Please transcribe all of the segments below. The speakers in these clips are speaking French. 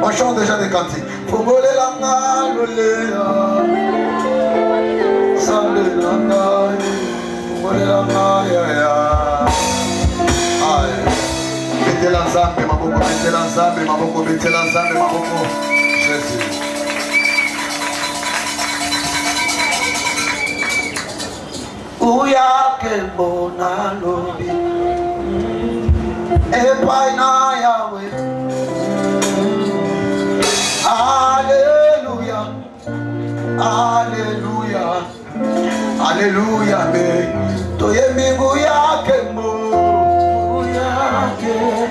On chante déjà des cantiques. Mettez l'ensemble, ma beaucoup, mettez l'ensemble, ma beaucoup, mettez l'ensemble, ma beaucoup. Jésus. Ouya kembona lobi, epaina Yahweh. Alléluia, Alléluia, Alléluia, mais toye mingu yake mo,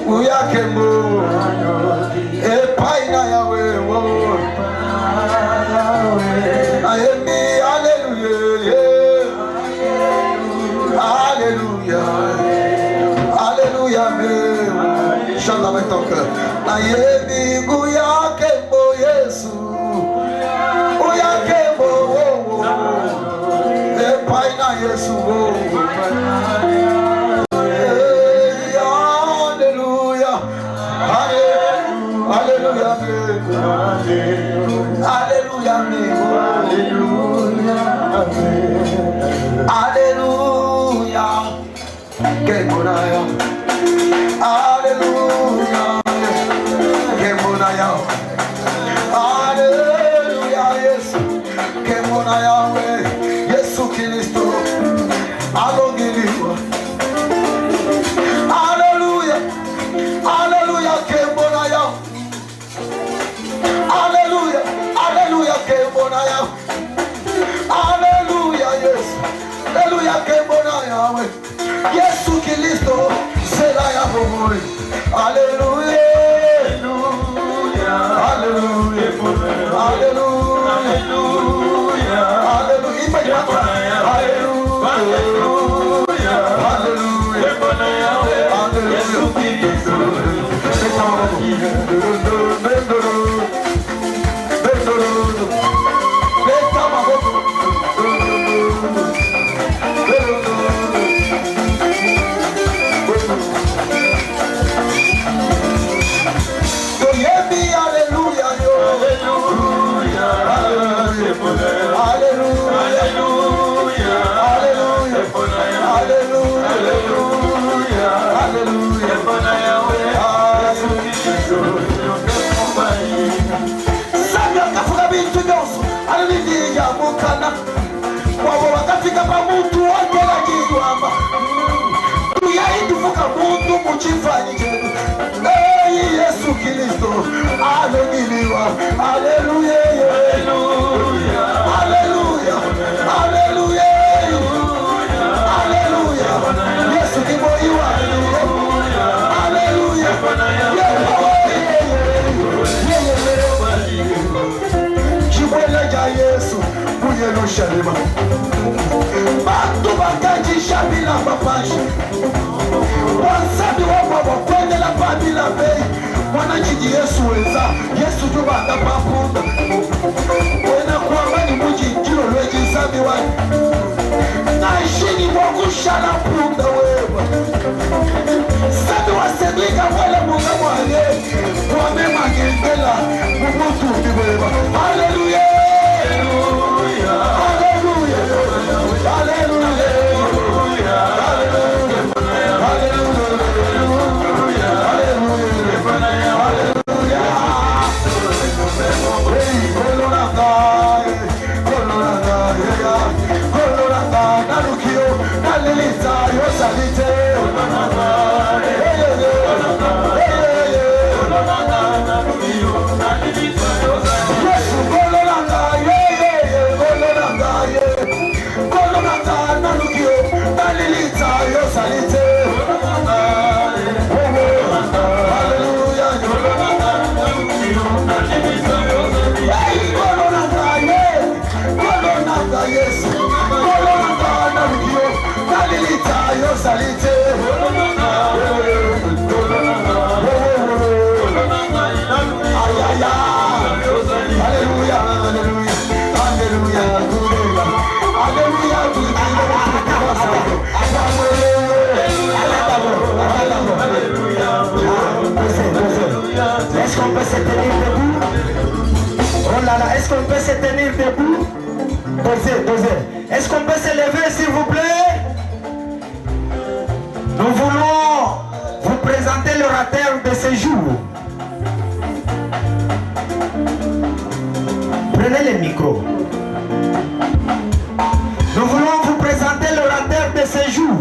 uyake mo, epaina Yahweh, ayemi Alléluia, Alléluia, Alléluia, mais chante avec ton cœur, ayemi uyake mo Yesu, uyake mo, epaina Yesu. Alléluia, Alléluia, quel bonheur. Alléluia, quel bonheur. Alléluia, Yesu, quel bonheur. Yesu Christo, alléluia. Alléluia, Alléluia, quel bonheur. Alléluia, Alléluia, que bonheur. Alléluia, yes. Alléluia, que bonheur. Yesu Kristo, c'est la Yahweh. Alléluia, Alléluia, Alléluia, Alléluia, Alléluia, Yesu Kristo, alléluia, alléluia, alléluia, alléluia, alléluia, Yesu Kristo, alléluia, Chiboleja Yesu, Buyelo Shalema, Bantu Bakaji Shabila Papashi. Wasabi wako wakwende la babi la bei. Wanachiji Yesu weza Yesu juba atapapunda. Wena kuambani muji jiro lweji sabi wani. Naishini mwaku shala punda wewa. Sabi waseglika wale munga mwane. Wame magendela mubutu biwewa. Hallelujah, Hallelujah, Hallelujah, Yes, Est-ce qu'on peut se tenir debout? Oh là là, est-ce qu'on peut se tenir debout? Dosez. Est-ce qu'on peut se lever, s'il vous plaît? Nous voulons vous présenter l'orateur de ce jour. Prenez le micro. Nous voulons vous présenter l'orateur de ce jour.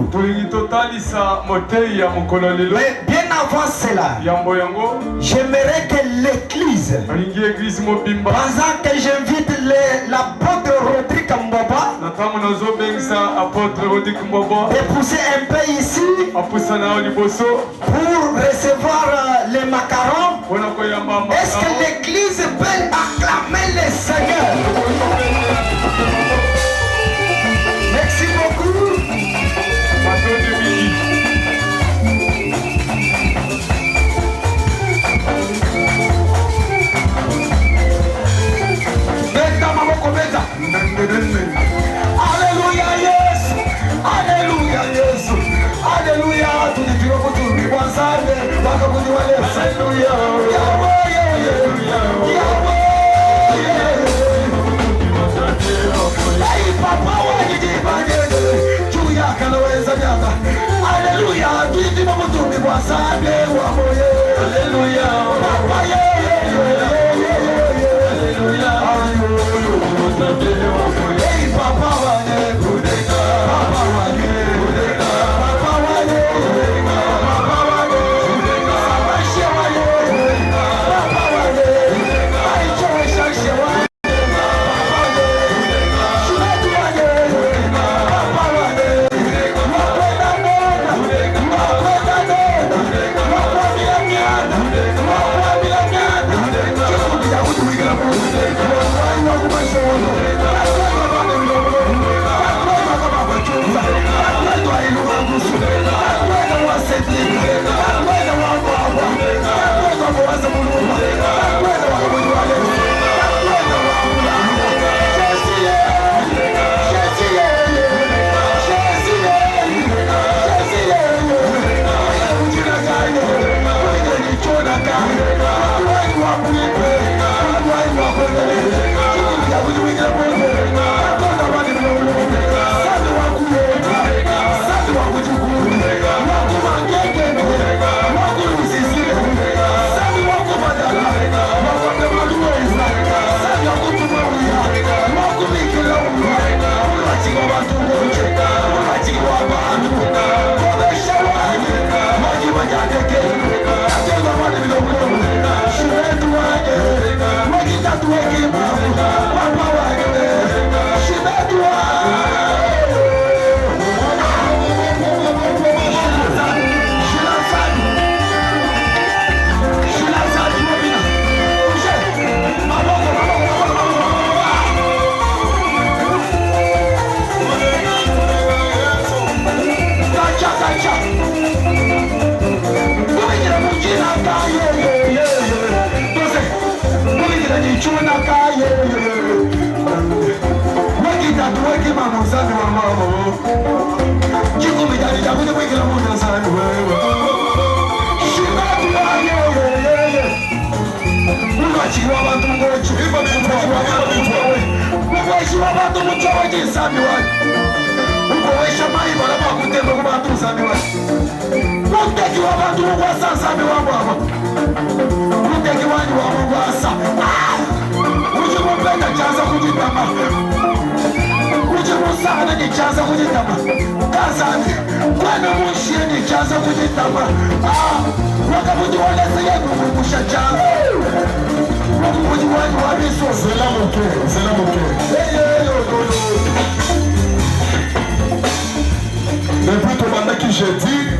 Mais bien avant cela, j'aimerais que l'église, pendant que j'invite l'apôtre Rodrigue Mboba, de pousser un peu ici pour recevoir les macarons. Est-ce que l'église peut acclamer le Seigneur? Merci beaucoup. Alléluia, yes. Alléluia, yes. Alléluia. Tout est dur pour tout. Alléluia. Alléluia, tu dis mon tour, mais moi ça Alléluia,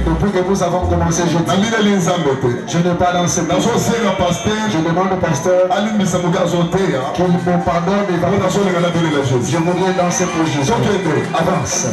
Depuis que nous avons commencé jeudi, je n'ai pas dansé. Je demande au pasteur qu'il me pardonne et va. Je voudrais danser pour Jésus. Avance.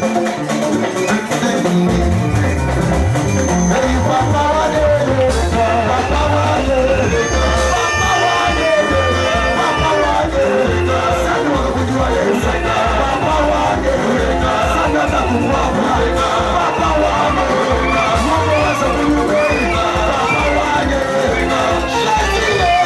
Jésus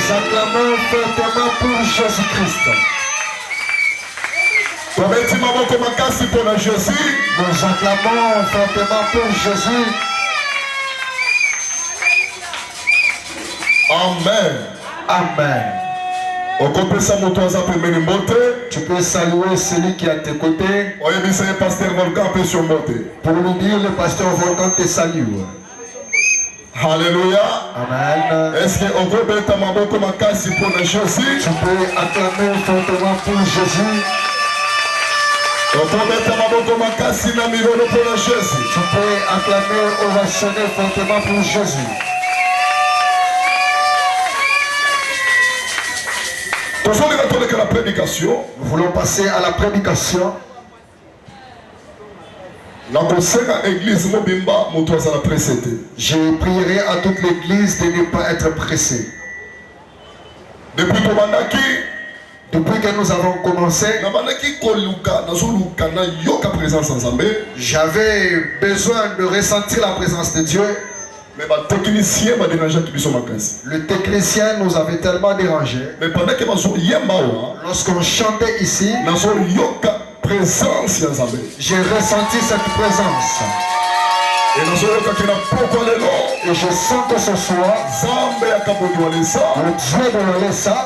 Sacrement fortement pour Jésus-Christ. Nous acclamons fortement pour Jésus. Amen. Amen. Tu peux saluer celui qui est à tes côtés. Pour lui dire, le pasteur Volcan te salue. Alléluia. Amen. Est-ce qu'on peut mettre ma boque ma casse pour le Jésus? Tu peux acclamer fortement pour Jésus. On peut mettre ma boque ma casse na mirono pour le Jésus. Tu peux acclamer, ovationner fortement pour Jésus. La prédication. Nous voulons passer à la prédication. Je prierai à toute l'église de ne pas être pressé. Depuis que nous avons commencé, j'avais besoin de ressentir la présence de Dieu. Le technicien nous avait tellement dérangé. Lorsqu'on chantait ici, j'ai ressenti cette présence. Et je sens que ce soir, le Dieu de l'Alessa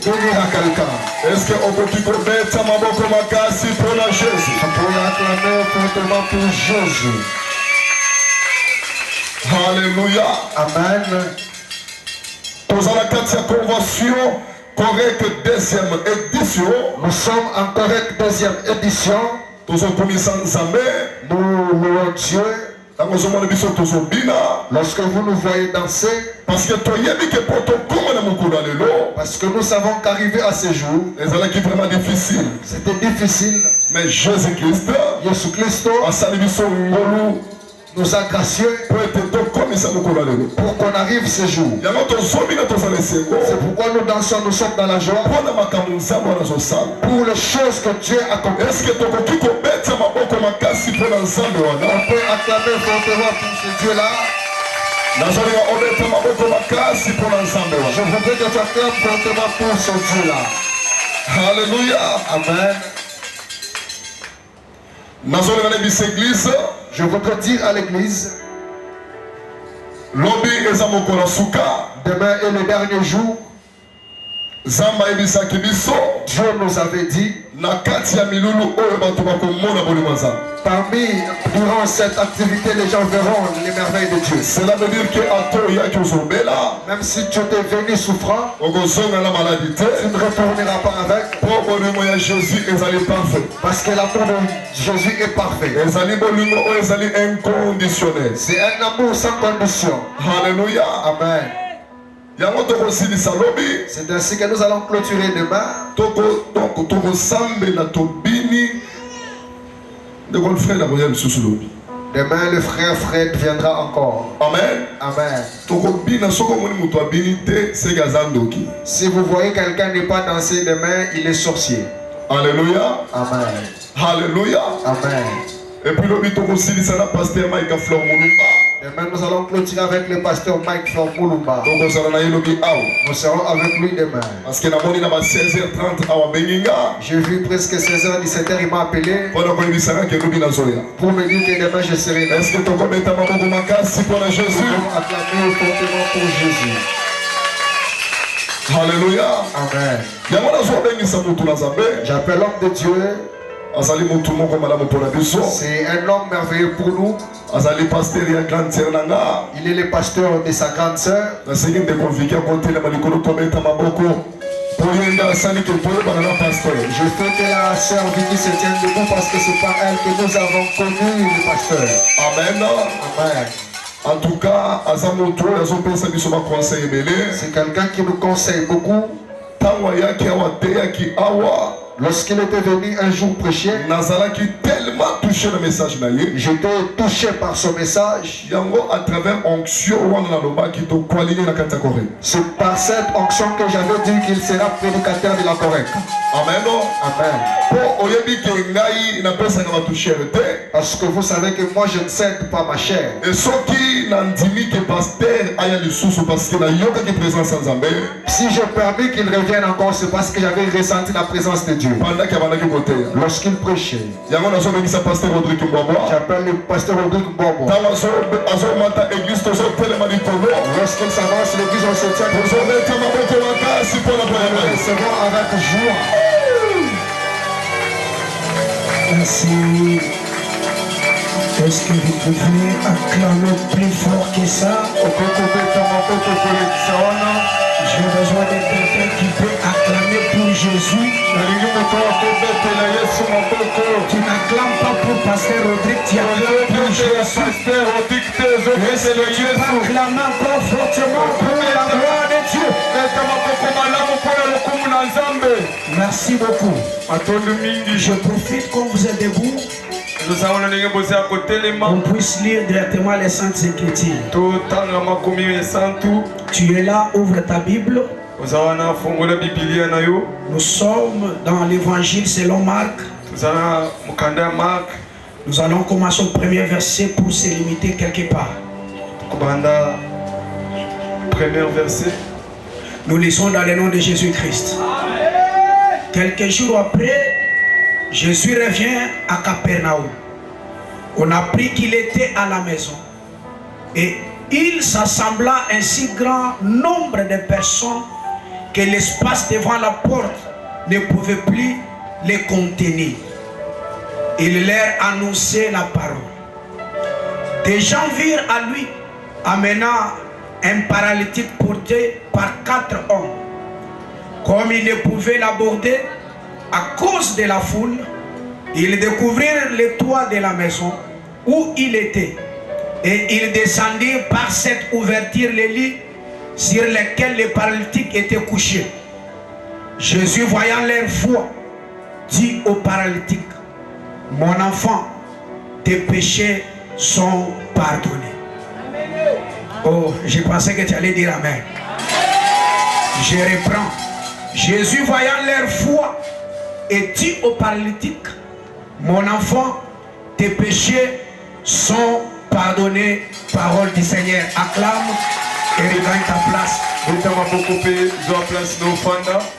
bénira quelqu'un. Est-ce qu'on peut mettre ma boque ma casse pour la Jésus? Je peux acclamer fortement pour Jésus. Alléluia. Amen. Dans la convention correcte deuxième édition. Nous sommes en correcte deuxième édition. Nous louons Dieu. Lorsque vous nous voyez danser, parce que nous savons qu'arriver à ce jour, c'était difficile. Mais Jésus-Christ nous a gracieux pour qu'on arrive ce jour. C'est pourquoi nous dansons, nous sommes dans la joie pour les choses que Dieu a accomplies. On peut acclamer fortement pour ce Dieu-là. Je voudrais que tu acclames fortement pour ce Dieu-là. Alléluia. Amen. Je voudrais dire à l'église, demain est le dernier jour. Dieu nous avait dit, durant cette activité, les gens verront les merveilles de Dieu. Cela veut dire que même si tu es venu souffrant, tu ne retourneras pas avec. Parce que l'amour de Jésus est parfait. C'est un amour sans condition. Alléluia. Amen. C'est ainsi que nous allons clôturer demain. Demain, le frère Fred viendra encore. Amen. Amen. Si vous voyez quelqu'un n'est pas dansé demain, il est sorcier. Alléluia. Amen. Alléluia. Amen. Et puis demain, nous allons clôturer avec le pasteur Mike Flormoulumba. Nous serons avec lui demain. Parce que 16h30 j'ai vu presque 16h, 17h, il m'a appelé pour me dire que demain je serai là. Est-ce que tu peux mettre ma Jésus? Acclamer fortement pour Jésus. Alléluia. Amen. J'appelle l'homme de Dieu. C'est un homme merveilleux pour nous. Il est le pasteur de sa grande sœur. Je fais que la sœur Vicky se tienne debout parce que c'est par elle que nous avons connu le pasteur. Amen. Amen. En tout cas, c'est quelqu'un qui nous conseille beaucoup. Lorsqu'il était venu un jour prêcher, j'étais touché par son message. C'est par cette onction que j'avais dit qu'il sera prédicateur de la Corée. Amen. Amen. Parce que vous savez que moi je ne cède pas ma chair. Si je permets qu'il revienne encore, c'est parce que j'avais ressenti la présence de Dieu. Lorsqu'il prêchait, j'appelle le pasteur Rodrigue Bobo. Lorsqu'il s'avance, l'église on se tient. Recevons avec joie. Merci. Est-ce que vous pouvez acclamer plus fort que ça? J'ai besoin de quelqu'un qui peut acclamer pour Jésus. Tu n'acclames pas pour Pasteur Rodrigue, tu acclames pour Jésus. Est-ce que tu peux acclamer encore fortement pour la gloire de Dieu? Merci beaucoup. Je profite quand vous êtes debout. On puisse lire directement les Saintes Écritures. Tu es là, ouvre ta Bible. Nous sommes dans l'évangile selon Marc. Nous allons commencer au premier verset pour se limiter quelque part. Premier verset. Nous lisons dans le nom de Jésus-Christ. Quelques jours après, Jésus revient à Capernaum. On a appris qu'il était à la maison. Et il s'assembla un si grand nombre de personnes que l'espace devant la porte ne pouvait plus les contenir. Il leur annonçait la parole. Des gens virent à lui, amenant un paralytique porté par 4 hommes. Comme ils ne pouvaient l'aborder à cause de la foule, ils découvrirent le toit de la maison où il était. Et ils descendirent par cette ouverture les lits sur lesquels les paralytiques étaient couchés. Jésus, voyant leur foi, dit aux paralytiques: mon enfant, tes péchés sont pardonnés. Oh, je pensais que tu allais dire amen. Je reprends. Jésus, voyant leur foi, et dit aux paralytiques: mon enfant, tes péchés sont pardonnés. Parole du Seigneur. Acclame et regagne ta place.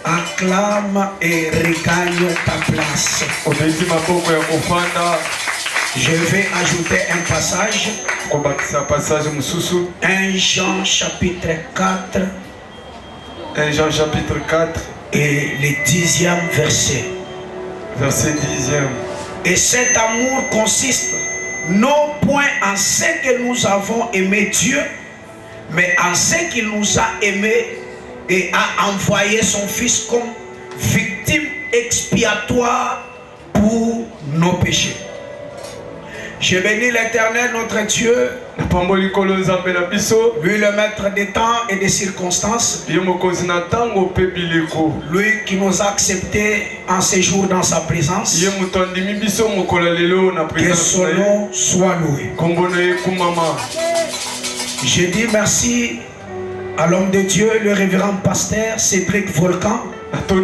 Acclame et regagne ta place. Je vais ajouter un passage. 1 Jean chapitre 4. 1 Jean chapitre 4. Et le 10e verset. Verset 10e. Et cet amour consiste non point en ce que nous avons aimé Dieu, mais en ce qu'il nous a aimés et a envoyé son Fils comme victime expiatoire pour nos péchés. Je bénis l'Éternel notre Dieu, lui le maître des temps et des circonstances, lui qui nous a acceptés en séjour dans sa présence. Que son nom soit loué. Je dis merci à l'homme de Dieu, le révérend pasteur Cédric Volcan, pour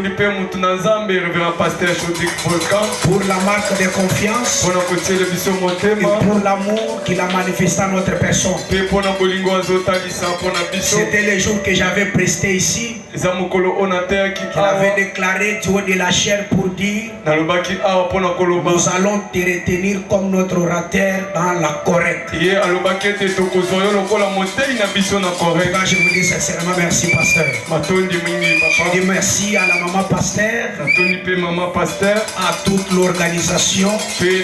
la marque de confiance et pour l'amour qu'il a manifesté à notre personne. C'était le jour que j'avais presté ici, qu'il avait déclaré du haut de la chair pour dire: nous allons te retenir comme notre orateur dans la correcte. Je vous dis sincèrement merci, pasteur. Je dis merci à la maman pasteur, à toute l'organisation, et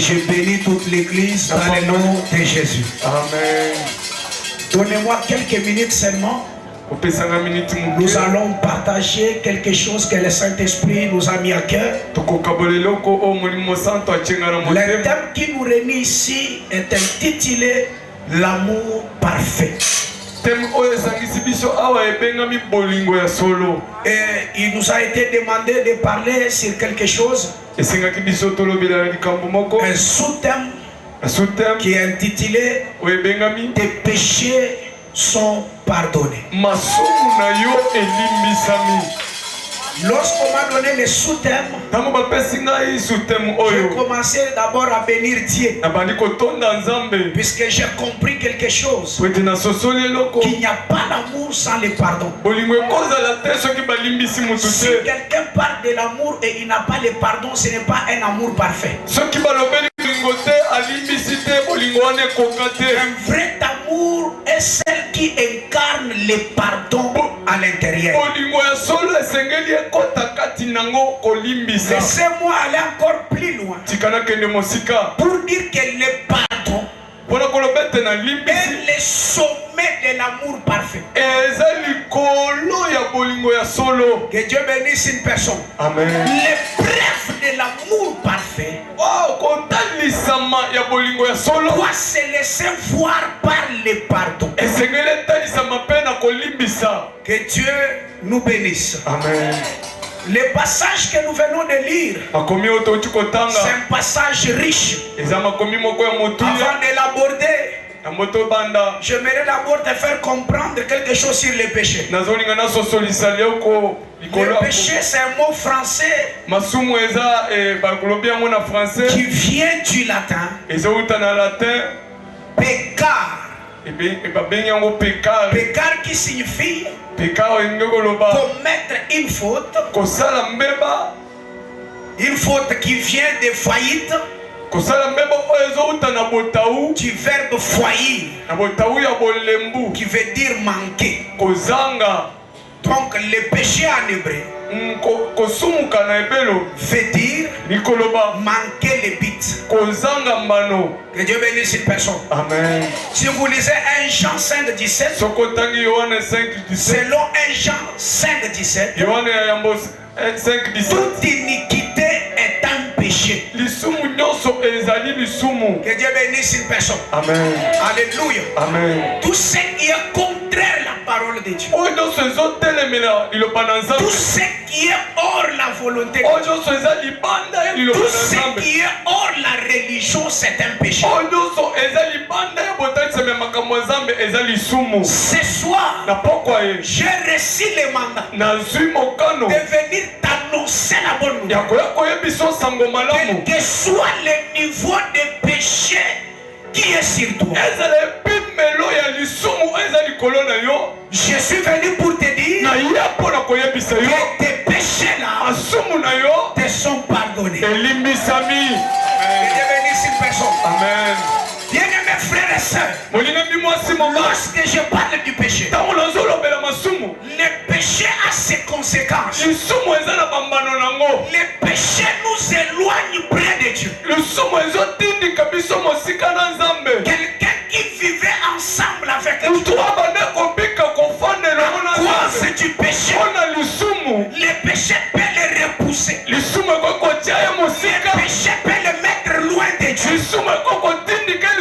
je bénis toute l'église dans le nom de Jésus. Amen. Donnez-moi quelques minutes seulement. Nous allons partager quelque chose que le Saint-Esprit nous a mis à cœur. Le thème qui nous réunit ici est intitulé l'amour parfait. Et il nous a été demandé de parler sur quelque chose, un sous-thème qui est intitulé tes péchés sont pardonnés. Lorsqu'on m'a donné le sous-thème, j'ai commencé d'abord à bénir Dieu, puisque j'ai compris quelque chose, qu'il n'y a pas d'amour sans le pardon. Si quelqu'un parle de l'amour et il n'a pas le pardon, ce n'est pas un amour parfait. Un vrai amour est celle qui incarne le pardon à l'intérieur. Laissez-moi aller encore plus loin pour dire que le pardon est le sommet de l'amour parfait. Que Dieu bénisse une personne. Amen. L'épreuve de l'amour parfait doit se laisser voir par le pardon. Que Dieu nous bénisse. Amen. Le passage que nous venons de lire, c'est un passage riche. Avant de l'aborder, j'aimerais d'abord te faire comprendre quelque chose sur le péché. Le péché, c'est un mot français qui vient du latin. Pécar. Pécar qui signifie commettre une faute. Une faute qui vient de faillite. Du verbe faillir, qui veut dire manquer. Donc le péché en hébreu veut dire manquer les bits. Que Dieu bénisse une personne. Amen. Si vous lisez 1 Jean 5,17, selon 1 Jean 5,17, toute iniquité est un péché. Que Dieu bénisse une personne. Amen. Alléluia. Amen. Tout ce qui est contraire à la parole de Dieu, tout ce qui est hors la volonté de Dieu, tout ce qui est hors la religion, c'est un péché. Ce soir, j'ai reçu le mandat de venir t'annoncer la bonne nouvelle. Quel que soit le niveau de péché qui est sur toi, je suis venu pour te dire que tes péchés-là te sont pardonnés. Que Dieu bénisse une personne. Amen. Bien-aimés frères et sœurs, lorsque je parle du péché, le péché a ses conséquences. Le péché nous éloigne près de Dieu. Quelqu'un qui vivait ensemble avec Dieu, à cause du péché, le péché peut le repousser. Le péché peut le mettre loin de Dieu.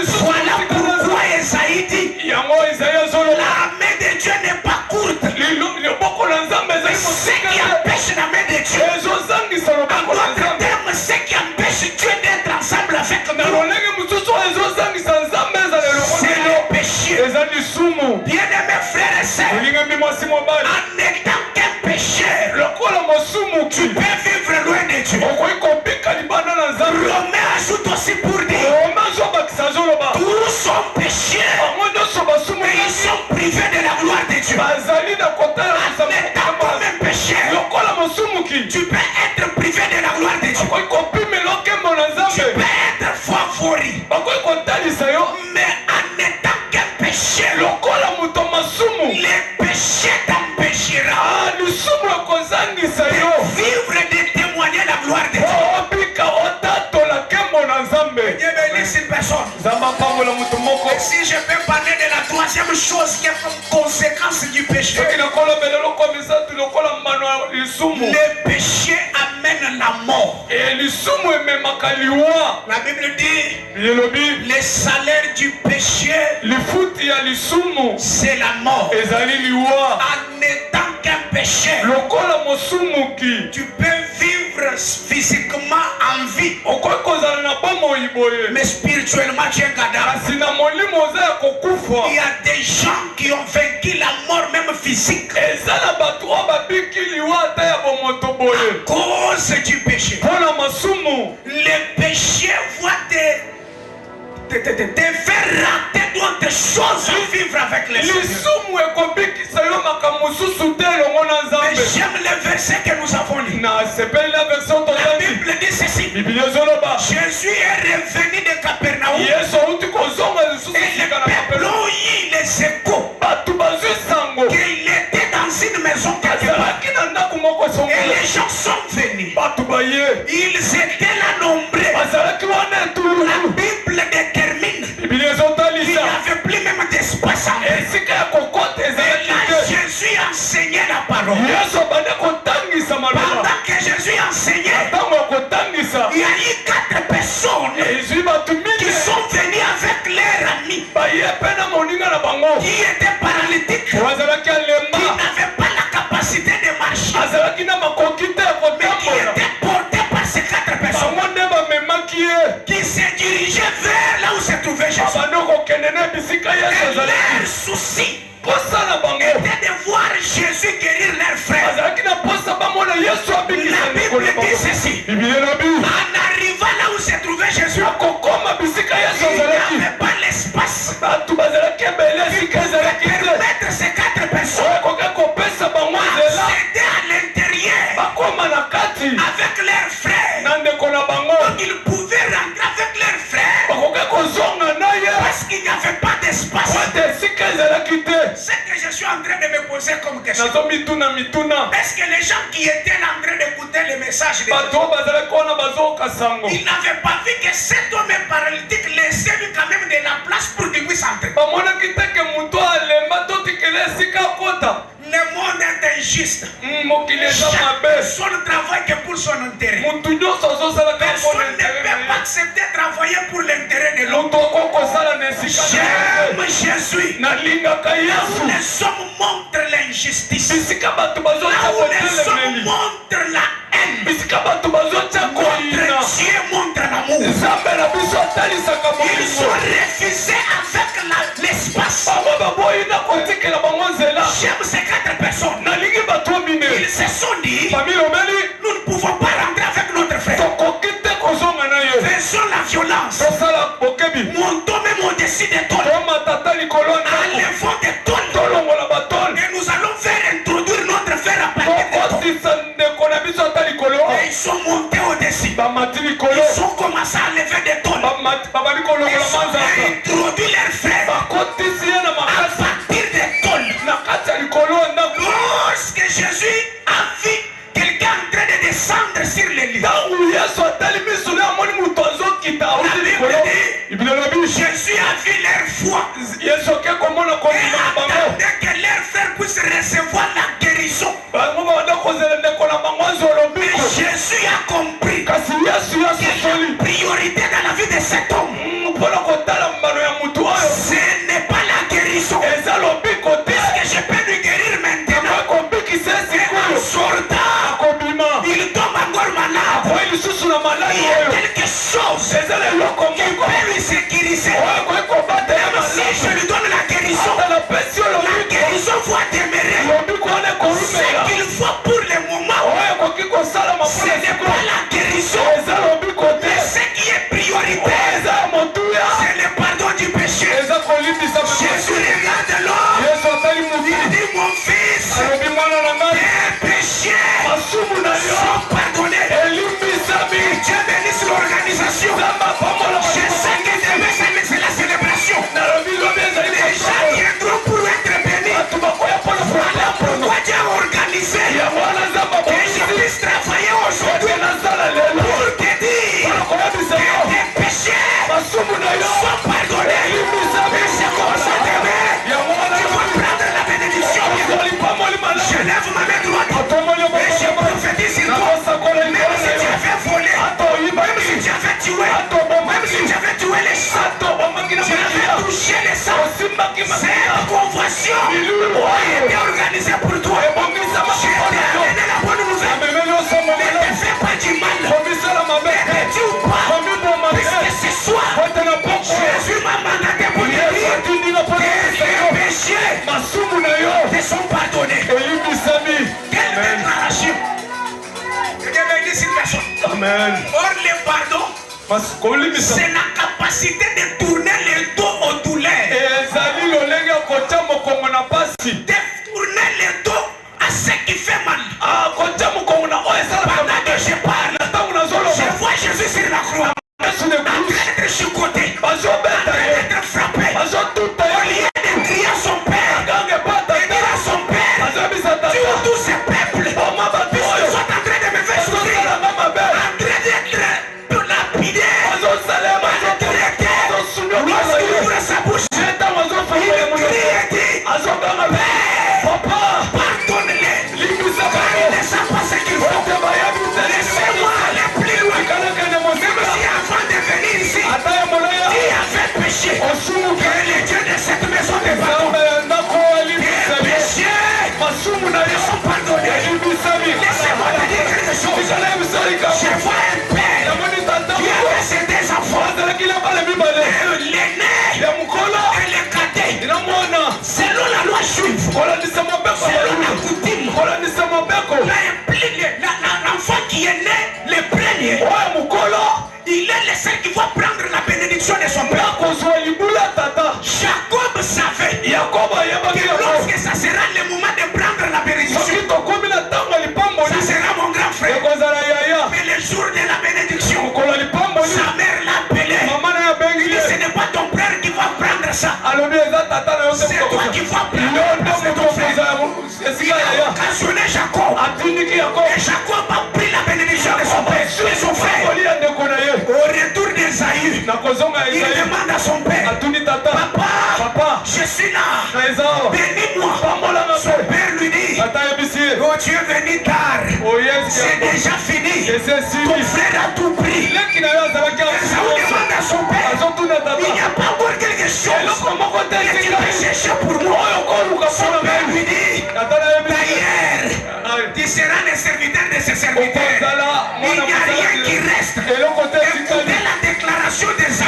Voilà pourquoi Esaïe dit, la main de Dieu n'est pas courte. Ce qui empêche la main de Dieu, en d'autres termes, ce qui empêche Dieu d'être ensemble avec nous, c'est le péché. Bien-aimés frères et sœurs, en étant qu'un pécheur, tu peux vivre loin de Dieu. Romain ajoute aussi pour dire, tous sont pécheurs, mais ils sont privés de la gloire de Dieu. En étant comme un pécheur, tu peux être privé de la gloire de Dieu. Tu peux être favori, mais en étant qu'un pécheur, le péché t'empêchera de vivre et de témoigner la gloire de Dieu. Dieu bénisse une personne. Et si je peux parler de la troisième chose qui est comme conséquence du péché, le péché amène la mort. La Bible dit, le salaire du péché, c'est la mort. En étant qu'un péché, tu peux vivre physiquement en vie, mais spirituellement tu es cadavre. Il y a des gens qui ont vaincu la mort même physique à cause du péché. Le péché va te faire rater d'autres choses à vivre avec les Seigneur. Mais j'aime le verset que nous avons lu. La Bible dit ceci. Jésus est revenu de Capernaum et le peuple ont eu les échos qu'il était dans une maison quelque part. Et les gens sont qui était paralytique, qui n'avait pas la capacité de marcher, mais qui était porté par ces 4 personnes qui se dirigeaient vers là où se trouvait Jésus. Et leur souci était de voir Jésus guérir leurs frères. La Bible dit ceci: en arrivant là où se trouvait Jésus, il n'avait pas l'espace qui pouvait permettre ces 4 personnes d'accéder à l'intérieur avec leurs frères. Donc ils pouvaient rentrer avec leurs frères parce qu'il n'y avait pas d'espace. C'est que je suis en train de me poser comme question. Est-ce que les gens qui étaient là en train d'écouter le message de Jésus, ils n'avaient pas vu que cet homme paralytique laissait lui quand même de la place pour qu'il puisse entrer? Le monde est injuste. Chaque personne travaille que pour son intérêt. Personne ne peut pas accepter de travailler pour l'intérêt de l'autre. J'aime Jésus. Là où les hommes montrent l'injustice, là où les hommes montrent la haine, notre Dieu montre l'amour. Ils ont refusé avec l'espace. J'aime ces 4 personnes. Ils se sont dit: nous ne pouvons pas rentrer avec notre frère. Faisons la violence. Montons même au-dessus des tôles. Enlevons des tôles. Et nous allons faire introduire notre frère à partir des tôles. Et ils sont montés au-dessus. Ils ont commencé à lever des tôles. Ils ont introduit leur frère à partir des tôles. Lorsque Jésus a vu quelqu'un en train de descendre sur les lits, Jésus a vu leur foi et attendait que leur frère puisse recevoir la guérison. Mais Jésus a compris que la priorité dans la vie de cet homme, ce n'est pas la guérison. Est-ce que je peux lui guérir maintenant? Et en sortant, il tombe encore malade. Il y a quelque chose qui peut lui sécuriser. Même si je lui donne la guérison va demeurer. Ce qu'il faut pour le moment, ce n'est pas la guérison, mais ce qui est prioritaire, c'est le pardon du péché. Jésus regarde l'homme, il dit: mon fils, tes péchés sont pardonnés. Dieu bénisse l'organisation. Je sais que demain c'est la célébration. Les gens viendront pour être bénis. Voilà pourquoi Dieu a organisé que je puisse travailler aujourd'hui pour te dire que tes péchés sont pardonnés. Et c'est comme ça demain tu vas prendre la bénédiction. Je lève ma main droite et je prophétise sur toi. Même si tu avais volé, même si tu avais tué, même si tu avais tué les chats, tu avais touché les sangs, cette convoiture était organisée pour toi. Je t'ai amené la bonne nouvelle. Ne te fais pas du mal, ne te tue pas, puisque ce soir Jésus m'a mandaté pour te dire que tes péchés te sont pardonnés. Quelle déclaration! Dieu bénisse une personne. Amen. Or le pardon, c'est la capacité de tourner le dos aux douleurs. De tourner le dos à ce qui fait mal. Pendant que je parle, je vois Jésus sur la croix, en train d'être chicoté, en train d'être frappé. Au lieu de crier à son père, de dire à son père: tue tous ces peuples, puisqu'ils sont en train de me faire souffrir, en train d'être lapidés, maltraités, lorsque ça sera le moment de prendre la bénédiction, ça sera mon grand frère. Mais le jour de la bénédiction, sa mère l'a appelé. Il dit, ce n'est pas ton frère qui va prendre ça. C'est toi qui vas prendre la place de ton frère. Il a occasionné Jacob. Et Jacob a pris la bénédiction de son père, de son frère. Au retour d'Esaü, il demande à son père, Papa, je suis là, bénis-moi. Son père lui dit, oh, tu es venu tard, c'est déjà fini, ton frère a tout pris. Esaü demande à son père, il n'y a pas encore quelque chose que tu peux chercher pour moi. Son père lui dit, d'ailleurs, tu seras le serviteur de ses serviteurs. Il n'y a rien qui reste. Écoutez la déclaration d'Esaü.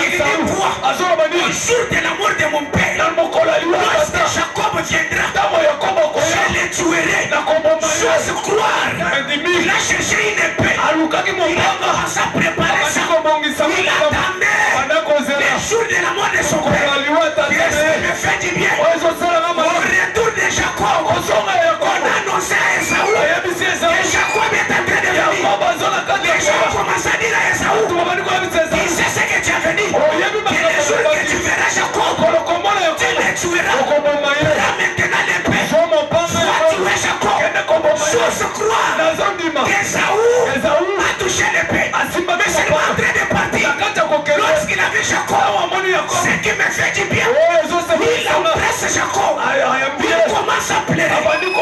Il dit, toi, au jour de la mort de mon père, lorsque Jacob viendra, je le tuerai. J'ose croire. Il a cherché une épée. Il a commencé à préparer ça. Il attendait le jour de la mort de son père. Qu'est-ce qui me fait du bien? Au retour de Jacob, on a annoncé à Esaü que Jacob est en train de venir. Les gens commencent à dire à Esaü, tu sais ce que tu as venu. Et le jour que tu verras Jacob, tu le tueras. Prends maintenant l'épée. Va tuer Jacob. J'ose croire qu'Esaü a touché l'épée. Mais c'est pas en train de partir. Lorsqu'il a vu Jacob, ce qui me fait du bien, il embrasse Jacob. Il commence à pleurer. Il dit,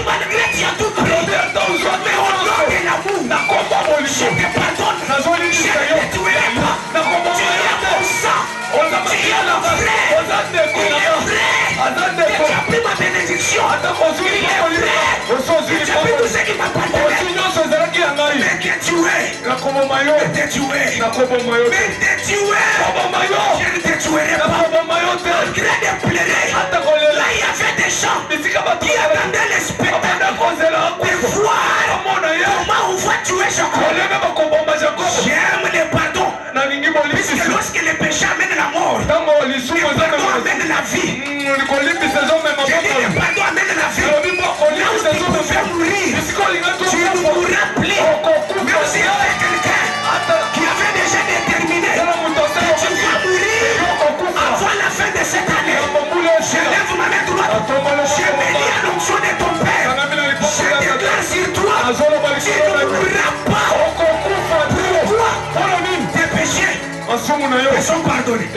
malgré tu as tout pris, mais au nom de l'amour, je te pardonne. Je ne te tuerai pas. Tu es mon sang. Tu es mon frère. Il est prêt. Tu as pris ma bénédiction. Il est prêt. Tu as pris tout ce qui m'appartenait. Mais que tu es. Mais te tuer. Je ne te tuerai pas. Malgré de pleurer. Là, il y avait des gens qui attendaient le spectacle de voir comment on va tuer Jacob. J'aime le pardon. Puisque lorsque le péché amène la mort, le pardon amène la vie. Je dis le pardon amène la vie. Là où tu pouvais mourir, tu ne mourras plus. Mais aussi avec quelqu'un qui avait déjà déterminé que tu vas mourir avant la fin de cette année. Je lève ma main droite. Je me lis à l'onction de ton père. Je déclare sur toi, tu ne mourras pas. Pourquoi? Tes péchés te sont pardonnés.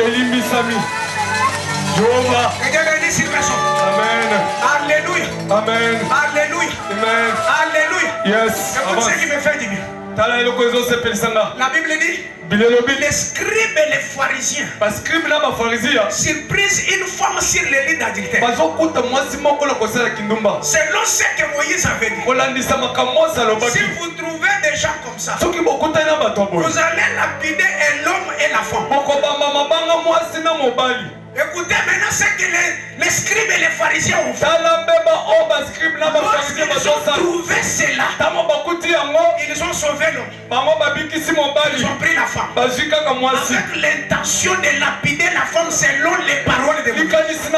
Regardez ici, personne. Amen. Alléluia. Amen. Alléluia. Amen. Alléluia. Yes. C'est ce qui me fait du bien. La Bible dit, les scribes et les pharisiens surprisent une femme sur le lit d'adultère. Selon ce que Moïse avait dit, si vous trouvez des gens comme ça, vous allez lapider l'homme et la femme. Écoutez maintenant ce que les scribes et les pharisiens ont fait. Lorsqu'ils ont trouvé cela, ils ont sauvé l'homme. Ils ont pris la femme avec l'intention de lapider la femme selon les paroles de Moïse.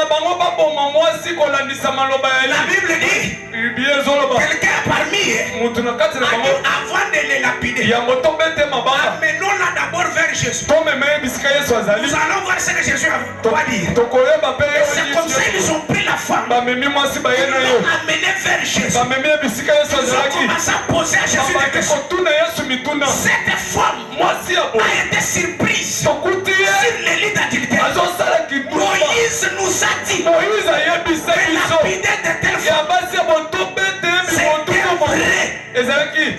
La Bible dit, quelqu'un parmi eux a dit avant de les lapider, amenons-la d'abord vers Jésus. Nous allons voir ce que Jésus va dire. C'est comme ça qu'ils ont pris la femme. Ils l'ont amenée vers Jésus. Ils ont commencé à poser à Jésus des questions. Cette femme a été surprise sur le lit d'adultère. Moïse nous a dit de lapider de telle femme. C'était vrai.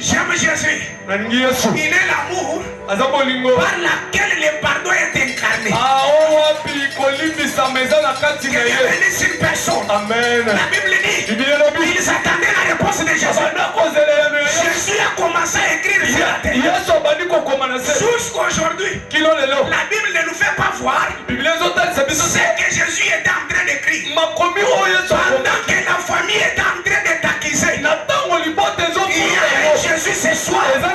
J'aime Jésus. Il est l'amour par laquelle le pardon est incarné. Il y avait une personne. Amen. La Bible dit, ils attendaient la réponse de Jésus. Jésus a commencé à écrire sur la terre. Jusqu'aujourd'hui, la Bible ne nous fait pas voir ce que Jésus était en train d'écrire. Pendant que la famille était en train de t'accuser, il y a Jésus ce soir. Il ne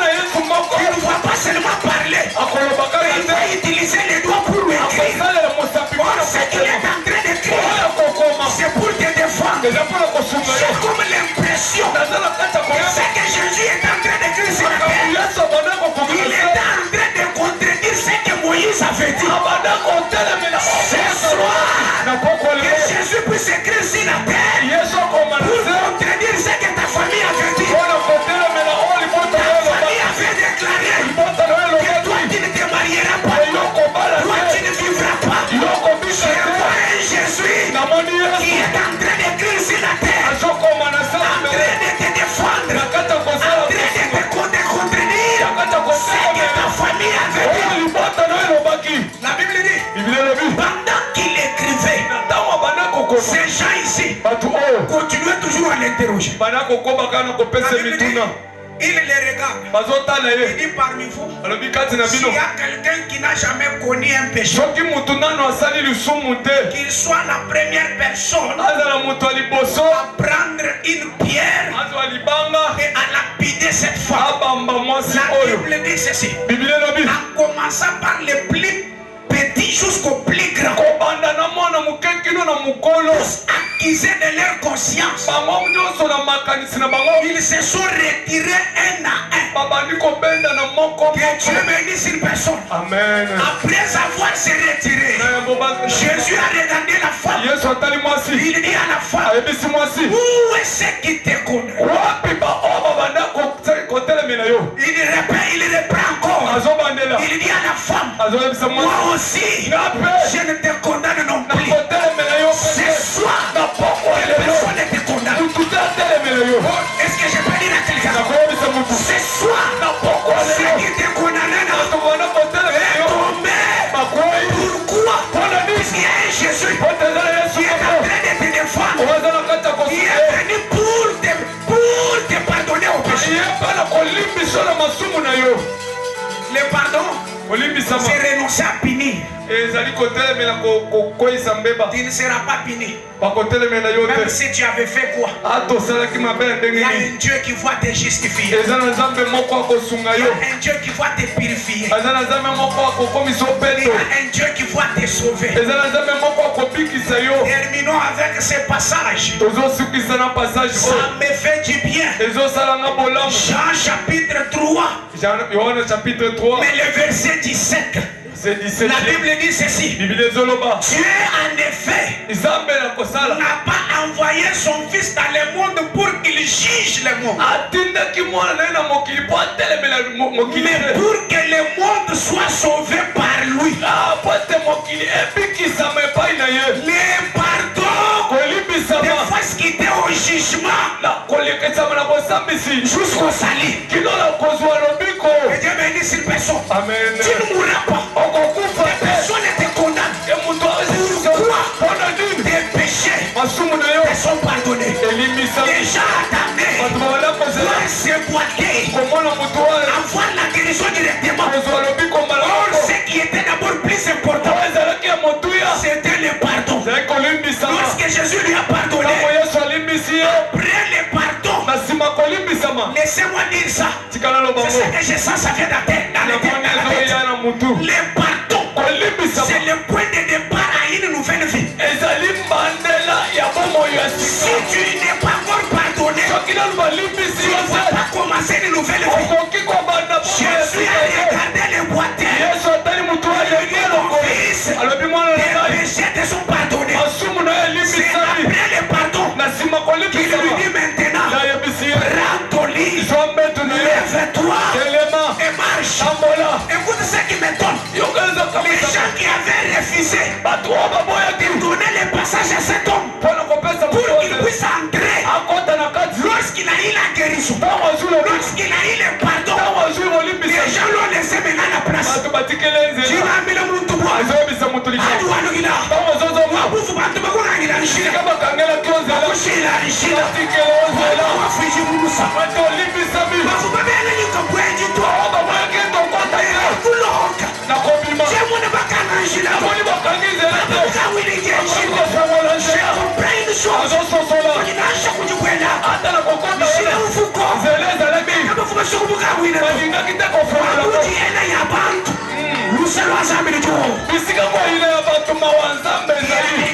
va pas seulement parler, il va utiliser les doigts pour lui écrire. Ce qu'il est en train d'écrire, Que Jésus puisse écrire sur la terre pour contredire ce que ta famille avait dit. Ta famille avait déclaré que toi tu ne te marieras pas. Toi tu ne vivras pas. Je vois un Jésus qui est en train d'écrire sur la terre, en train de te défendre, en train de te contredire ce que ta famille avait dit. La Bible dit, pendant qu'il écrivait, ces gens ici continuaient toujours à l'interroger. Il les regarde. Il dit parmi vous, s'il y a quelqu'un qui n'a jamais connu un péché, qu'il soit la première personne à prendre une pierre et à lapider cette femme. La Bible dit ceci, en commençant par les plus petits jusqu'au plus grand, tous accusés de leur conscience, ils se sont retirés un à un. Que Dieu bénisse une personne. Amen. Après avoir se retiré, Jésus a regardé la femme. Il dit à la femme, où est ce qui te connaît? Il reprend encore. Il dit à la femme, moi aussi, je ne te condamne non plus. Ce soir, personne ne te condamne. Est-ce que je peux dire à quelqu'un? Ce soir, ce qui te condamne est tombé. Pourquoi? Parce qu'il y a un Jésus qui est en train de te défendre. Il est venu pour te pardonner au péché. Le pardon, c'est renoncer à punir. Tu ne seras pas puni. Même si tu avais fait quoi, il y a un Dieu qui va te justifier. Il y a un Dieu qui va te purifier. Il y a un Dieu qui va te sauver. Terminons avec ce passage. Ça me fait du bien. Jean chapitre 3. Mais le verset 17. La Bible dit ceci. Dieu en effet n'a pas envoyé son fils dans le monde pour qu'il juge le monde, mais pour que le monde soit sauvé par lui. Les pardons des fois ce qui était au jugement jusqu'au salut. Que Dieu bénisse une personne. Tu ne mourras pas. Personne ne te condamne. Pourquoi? Tes péchés te sont pardonnés. Les gens attendaient doivent se boiter, avoir la guérison directement. Or, ce qui était d'abord plus important, c'était le pardon. Lorsque Jésus lui a pardonné, après le pardon, laissez-moi dire ça. C'est ce que je sens, ça vient dans la tête. Le pardon, c'est le point de départ à une nouvelle vie. Si tu n'es pas encore pardonné, tu ne vas pas commencer une nouvelle vie. Jésus a regardé le boiteux. Il dit mon fils, tes péchés te sont pardonnés. C'est après le pardon qu'il lui dit maintenant, prends ton lit, lève-toi et marche. Écoute ce qui m'étonne. Les gens qui avaient refusé de donner le passage à cet homme pour qu'il puisse entrer, lorsqu'il a eu la guérison, lorsqu'il a eu le pardon, les gens l'ont laissé maintenant à la place.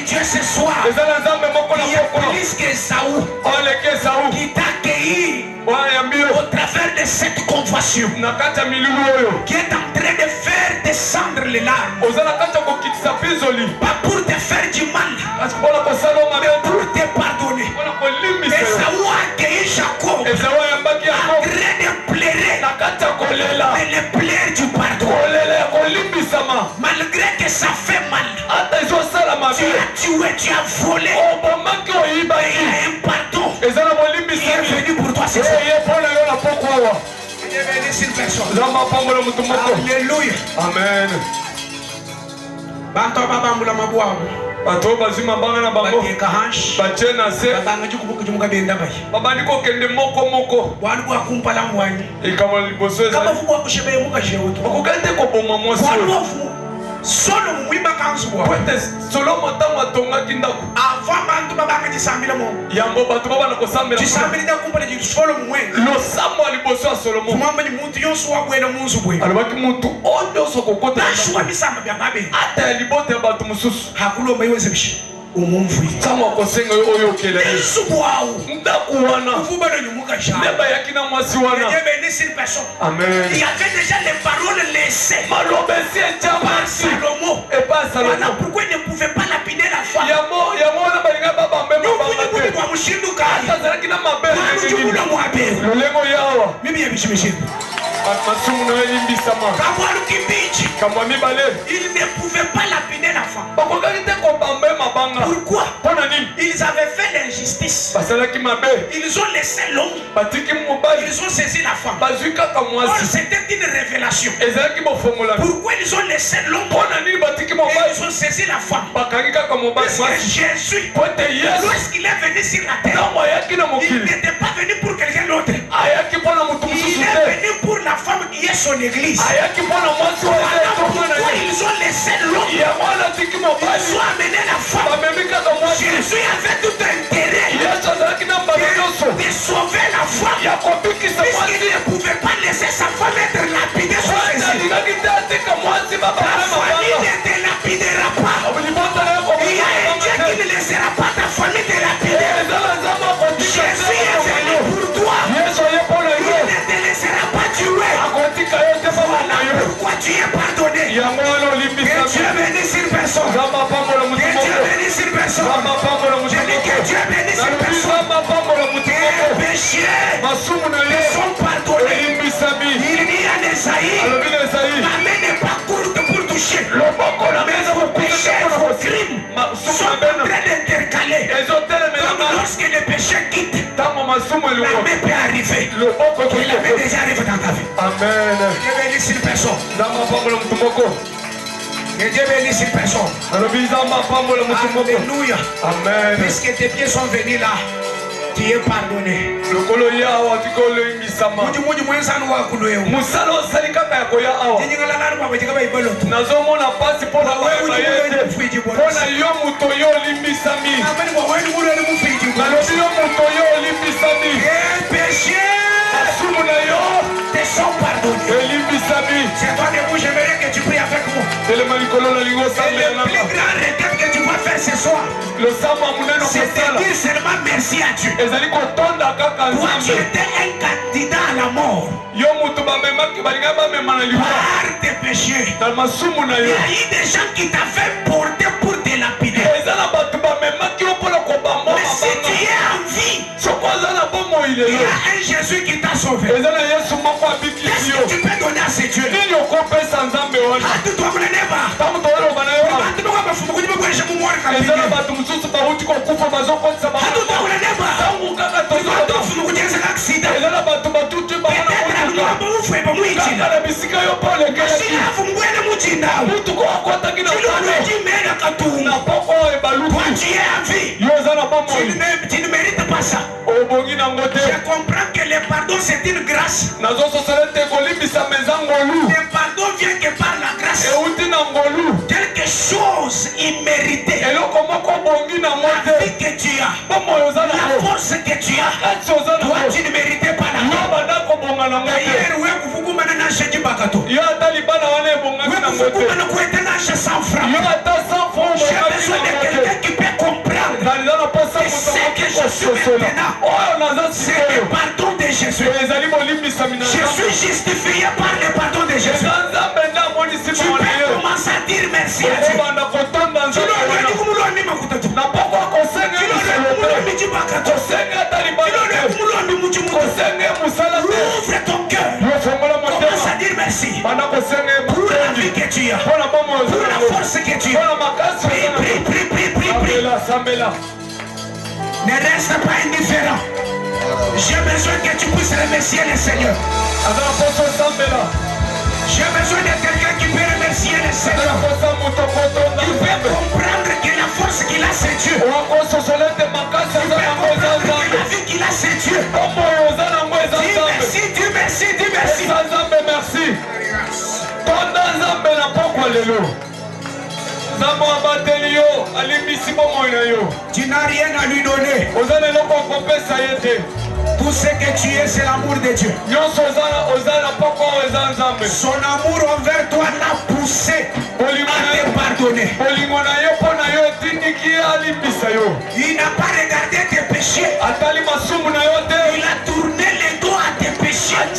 Dieu ce soir, il y a plus que Saoul qui t'a accueilli au travers de cette convoiture qui est en train de faire descendre les larmes, pas pour te faire du mal, ça fait mal. Tu as tué, tu as volé. Il y a un pardon. Il est venu pour toi, c'est ça. Il est venu sur personne. Alléluia. Amen. Banto babambula mabwabo. Bato bazima banga na bango. Bateka hansh. Bachena se. Babanga jukubuku jumuka benda bai. Babandiko kende moko. Wanu kwa kumpala mwani. Ikama liboso. Kama fuku wa kushebe muka shewoto. Okugante ko boma mwasi. Wanu solo mwiba kansu bwa. Kwete solo motango tonga kindako. Avant bantu babanga jisambila mo. Yambo bato baba na kosambela. Jisambila da kumpala jitu solo mwe. Lo samo liboso ya Solomo. Kumamba ni muntu yonsu wa bwena munzu bwe. Alobaki muntu ondo sokokota. Nashuwa bisamba bya babe. Ata libote ya bato mususu. Hakulomba iweze bishi. Umumfui. Samo kosenga oyo kele. Esubu au. Ndaku wana. Kufuba no nyumuka sha. Neba yakina mwasi wana. Amen. Il y avait déjà les paroles laissées. Malobesi Par Salomo. Et pas Salomo. Voilà pourquoi il ne pouvait pas lapider la femme. Yamo na balinga baba mbema baba. Kwa mshinduka. Tazalaki na mabele. Kwa mwabe. Lolengo yawa. Mimi ya bishimishini. Masumu na limbisama. Kamwa lukibichi. Kamwa mibale. Il ne pouvait pas lapider la femme. Bakokaki te kobambe mabanga. Pourquoi? Pona nini? Ils avaient fait l'injustice. Basalaki mabe. Ils ont laissé l'homme. Batiki mobali. Ils ont saisi la femme. Bazuka Or kamwasi. c'était une révélation. Ezalaki bofongola. Pourquoi ils ont laissé l'homme? Pona nini batiki Et mobali. ils ont saisi la femme. Bakangi kaka mobali. Parce que Jésus, Pote Yesu. lorsqu'il est venu sur la terre, Tango ayaki na il mokili. n'était pas venu pour quelqu'un d'autre. Ayaki pona mutu Il mususu est te. venu pour la femme qui est son église. Ayaki pona mwasi wa Voilà pourquoi Yesu. ils ont laissé l'homme. Ya mwana tiki mobali. Ils ont amené la femme. Bamemi kaka mwasi. Jésus avait tout intérêt Yesu azalaki na mbala nyonso. de sauver la femme. Ya kobikisa mwasi. Puisqu'il ne pouvait pas laisser sa femme être lapidée sur ses yeux. Alingaki te atika mwasi baba Ta mama famille baba. ne te lapidera pas. Libota na yako. Il y a un Dieu qui ne laissera pas ta famille te lapider. Ezala zama kondika. Jésus est venu pour toi. Yesu ayepona Il yo. ne te laissera pas tuer. Akotika yo te mama Voilà na yo. pourquoi tu es pardonné. Ya mwana Que olimbisa Dieu mi. bénisse une personne. Zama pambola Que mutu Dieu moko. bénisse une personne. Zama pambola mutu Je dis que moko. Dieu bénisse une Nalobi personne. zama pambola mutu Tes moko. péchés Masumu na te yo. sont pardonnés. Olimbisa mi. Il dit à Esaïe, Alobi na Esaïe. ma main n'est pas courte pour toucher. Loboko na Mais meza vos kukuta péchés, kuna vos kosi. crimes Masumu sont na en bena. train d'intercaler. Ezoteleme na Donc mama. lorsque le péché quitte, Tango masumu la eluko. main peut arriver. Loboko Et la main kukuta. déjà arrive dans ta vie. Amen. Dieu bénisse une personne. Zama pambola mutu moko. Que Dieu bénisse une personne. Alobi zama pambola mutu moko. Alléluia. Amen. Puisque tes pieds sont venus là, tu es pardonné. Lokolo yawa tikolo imbisama. Muji mwenzanu wako leo. Musala osali kaka ya koya awa. Tinyingala lanu kwa kujika baibalo. Nazomona pasi mpona Wewe bayeba ujibu yete. mfiji bwana. Mpona yo muto yo olimbisami. Ameni kwa wewe ule mfiji bwana. Nalobi yo muto yo olimbisami. Les péchés Masumu na yo te sont pardonnés. elimbisami. C'est toi debout, j'aimerais que tu pries avec moi. Telema likolo na lingo Et sambela le na plus grand requête que tu vas faire ce soir, losamba munene c'est de kosala. dire seulement merci à Dieu. Ezali kotonda kaka Toi, tu nzambe. étais un candidat à la mort Yo mutu bamemaki balinga bamema na liwa. par tes péchés. Na masumu na Il y yo. a eu des gens qui t'avaient porté pour te lapider. Eza na bato bamemaki yo mpona kobamba Mais si tu mabanga. es en vie, Soko aza na bomoi il y lelo. a un Jésus qui t'a sauvé. Eza na Yesu moko abikisi Qu'est-ce yo. que tu peux donner à ce Dieu? Nini okopesa nzambe wana? Tango toyoloba na yo awa. Eza na bato mosusu bauti kokufa bazokotisa bango. Tango kaka tozoloba. Eza na bato batuti bango na motuka. Kaka na bisika yo mpo olekelaki. Mutuko akotaki na kano. Na poko oyo ebaluki. Yo eza na bomoi. Tu ne mérites pas ça. Obongi nango te. Je comprends que le pardon c'est une grâce. Nazososala te kolimbisa meza ngolu. Le pardon vient que par la grâce. Euti na ngolu. Quelque chose imméritée. Eloko moko bongi na ngo La te. vie que tu as, Bomoi oza na la ngo. force que tu as, Kati oza na toi ngo. tu ne méritais pas la Yo vie. banda kobonga na ngo te. D'ailleurs, ouais, kufukumana na sheki bakato. Yo ata libana wana ebongaki Ouais, na ngo te. kufukumana kuete na she 100 francs. Yo ata 100 francs J'ai ebongaki besoin na de ngo quelqu'un te. qui peut comprendre Naliza na posa que ce que je suis kososola. maintenant, Oyo naza c'est sikoyo. le pardon de Jésus. Ezali bolimbisami na Je nzambe. suis justifié par le pardon de Jésus. Eza nzambe nde amonisi Tu mawana peux ye. commencer à dire merci à Dieu. Okobanda kotonda Tu nzambe wana. Na poko kosenga misolo te. Kosenga ata libana te. Kosenga musala te. Ouvre ton cœur. Yo fongola Commence à motema. dire merci Banda kosenga pour la vie ebutendi. que tu as, Mpona bomoi pour oza la nango. force que Ne reste pas indifférent. J'ai besoin que tu puisses remercier le Seigneur. J'ai besoin de quelqu'un qui peut remercier le Seigneur. Il peut comprendre que la force qu'il a, c'est Dieu. Il peut comprendre que la vie qu'il a, c'est Dieu. Dis merci, Dieu merci, Dieu merci. Tu n'as rien à lui donner. Tout ce que tu es, c'est l'amour de Dieu. Son amour envers toi l'a poussé à te pardonner. Il n'a pas regardé tes péchés. Il a tourné les dos à tes péchés. Il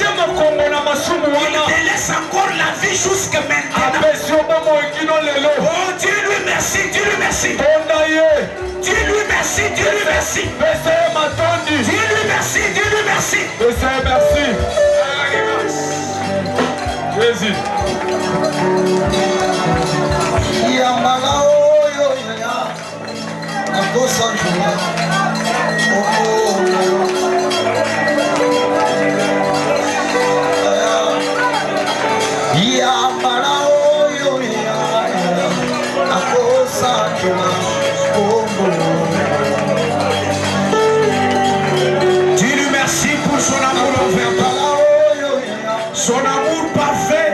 te laisse encore la vie jusqu'à maintenant. Oh, dis-lui merci, dis-lui merci. Dis-lui merci, dis-lui merci. Dis-lui merci, dis-lui merci. Jésus. Dis-lui merci pour son amour envers toi. Son amour parfait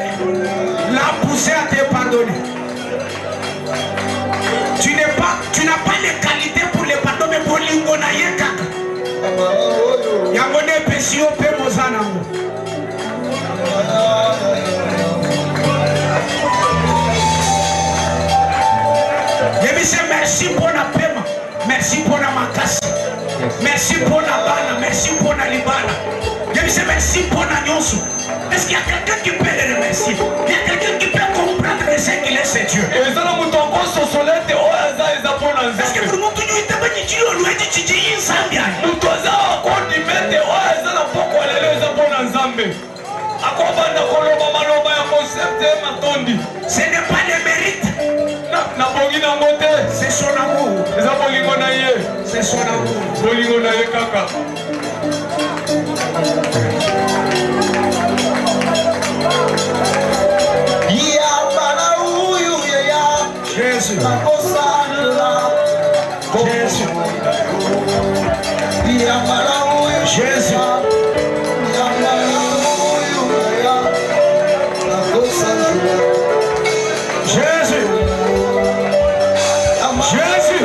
l'a poussé à te pardonner. Tu n'as pas les qualités pour le pardon, mais pour l'ingonaye kaka. Yangone pesio pe mozanamo. Je dis merci pour la paiement, merci pour la makasi, merci pour la bana, merci pour la libana. Je dis merci pour la nyonso. Est-ce qu'il y a quelqu'un qui peut le remercier? Il y a quelqu'un qui peut comprendre ce qu'il est, c'est Dieu. Est-ce que pour nous, tu es dit tu es dit tu dis Zambia. Ce n'est pas le mérite. C'est son amour. C'est son amour. Jésus. Jésus.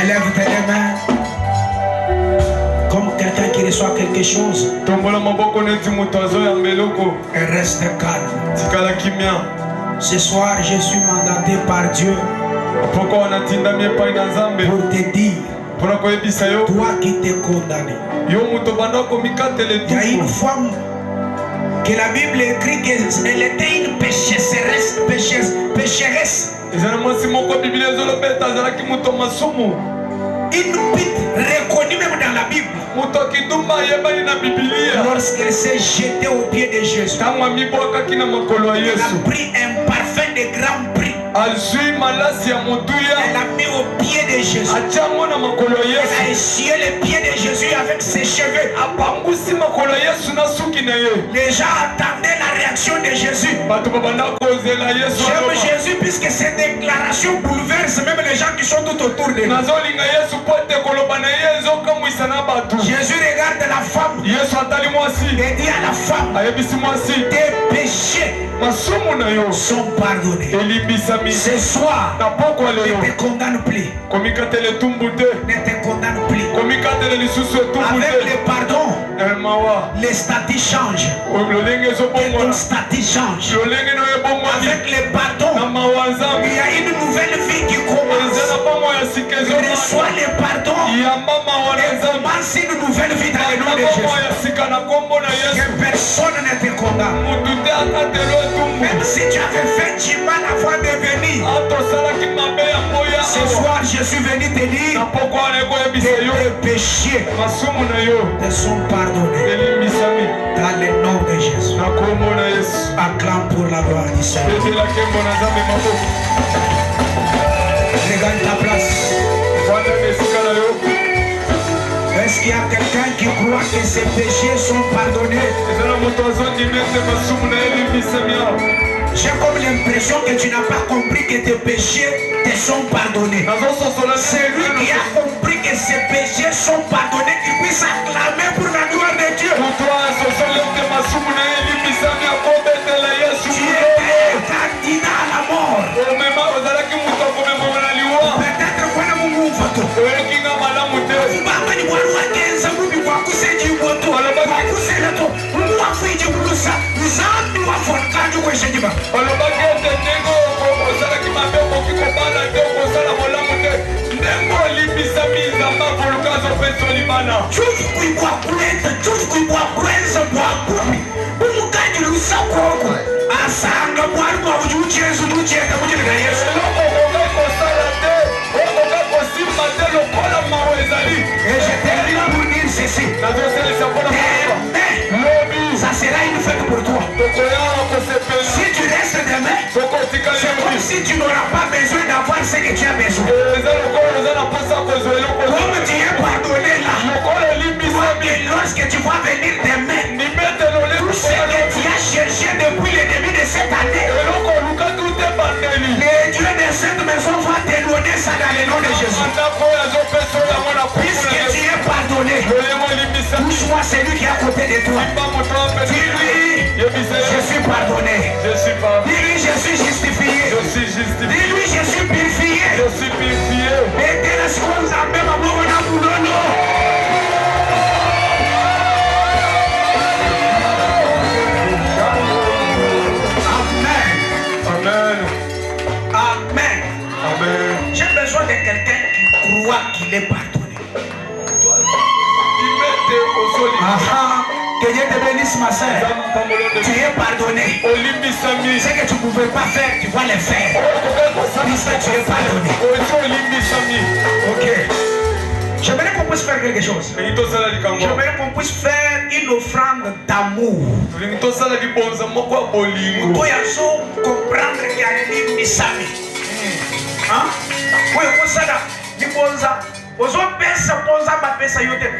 Élève tes mains comme quelqu'un qui reçoit quelque chose et reste calme. Ce soir, je suis mandaté par Dieu pour te dire, toi qui t'es condamné. Il y a une femme que la Bible écrit qu'elle était une pécheresse. Une pute reconnue même dans la Bible. Lorsqu'elle s'est jetée aux pieds de Jésus, elle a pris un parfum de grand prix. Elle a mis au pied de Jésus. Elle a essuyé les pieds de Jésus avec ses cheveux. Les gens attendaient la réaction de Jésus. J'aime Jésus puisque ces déclarations bouleversent même les gens qui sont tout autour de nous. Jésus regarde la femme et dit à la femme, tes péchés sont pardonnés. Ce soir, ne te condamne plus. Ne te condamne plus. Avec le pardon, les statuts changent. Et ton statut change. Avec le pardon, il y a une nouvelle vie qui commence. Reçois le pardon et commence une nouvelle vie dans le nom de Jésus. Que personne ne te condamne. Même si tu avais fait du mal avant de venir, ce soir je suis venu te dire que tes péchés te sont pardonnés. Dans le nom de Jésus. Acclame pour la gloire du Seigneur. Regarde ta place. Est-ce qu'il y a quelqu'un qui croit que ses péchés sont pardonnés? J'ai comme l'impression que tu n'as pas compris que tes péchés te sont pardonnés. Celui qui a compris que ses péchés sont pardonnés, qu'il puisse acclamer pour la gloire de Dieu. Tu es candidat à la mort. Peut-être qu'on a mon mouvement. Et je termine pour dire ceci. Ça sera une fête pour toi. Si tu restes demain, c'est comme si tu n'auras pas besoin d'avoir ce que tu as besoin. Comme tu es pardonné là, lorsque tu vas venir demain, tout ce que tu as cherché depuis le début de cette année, le Dieu de cette maison va te donner ça dans le nom de Jésus. Puisque tu es pardonné, touche-moi celui qui est à côté de toi. Dis-lui, je suis pardonné. Dis-lui, je suis justifié. Dis-lui, je suis purifié. Et dès la seconde, vous avez ma mort, on a boulot. Amen. J'ai besoin de quelqu'un qui croit qu'il est pardonné. Que Dieu te bénisse, ma soeur. Tu es pardonné. Ce que tu ne pouvais pas faire, tu vas le faire. Puisque tu es pardonné. Ok. J'aimerais qu'on puisse faire quelque chose. J'aimerais qu'on puisse faire une offrande d'amour. Nous devons comprendre qu'il y a une misami. Hein? Oui, vous savez,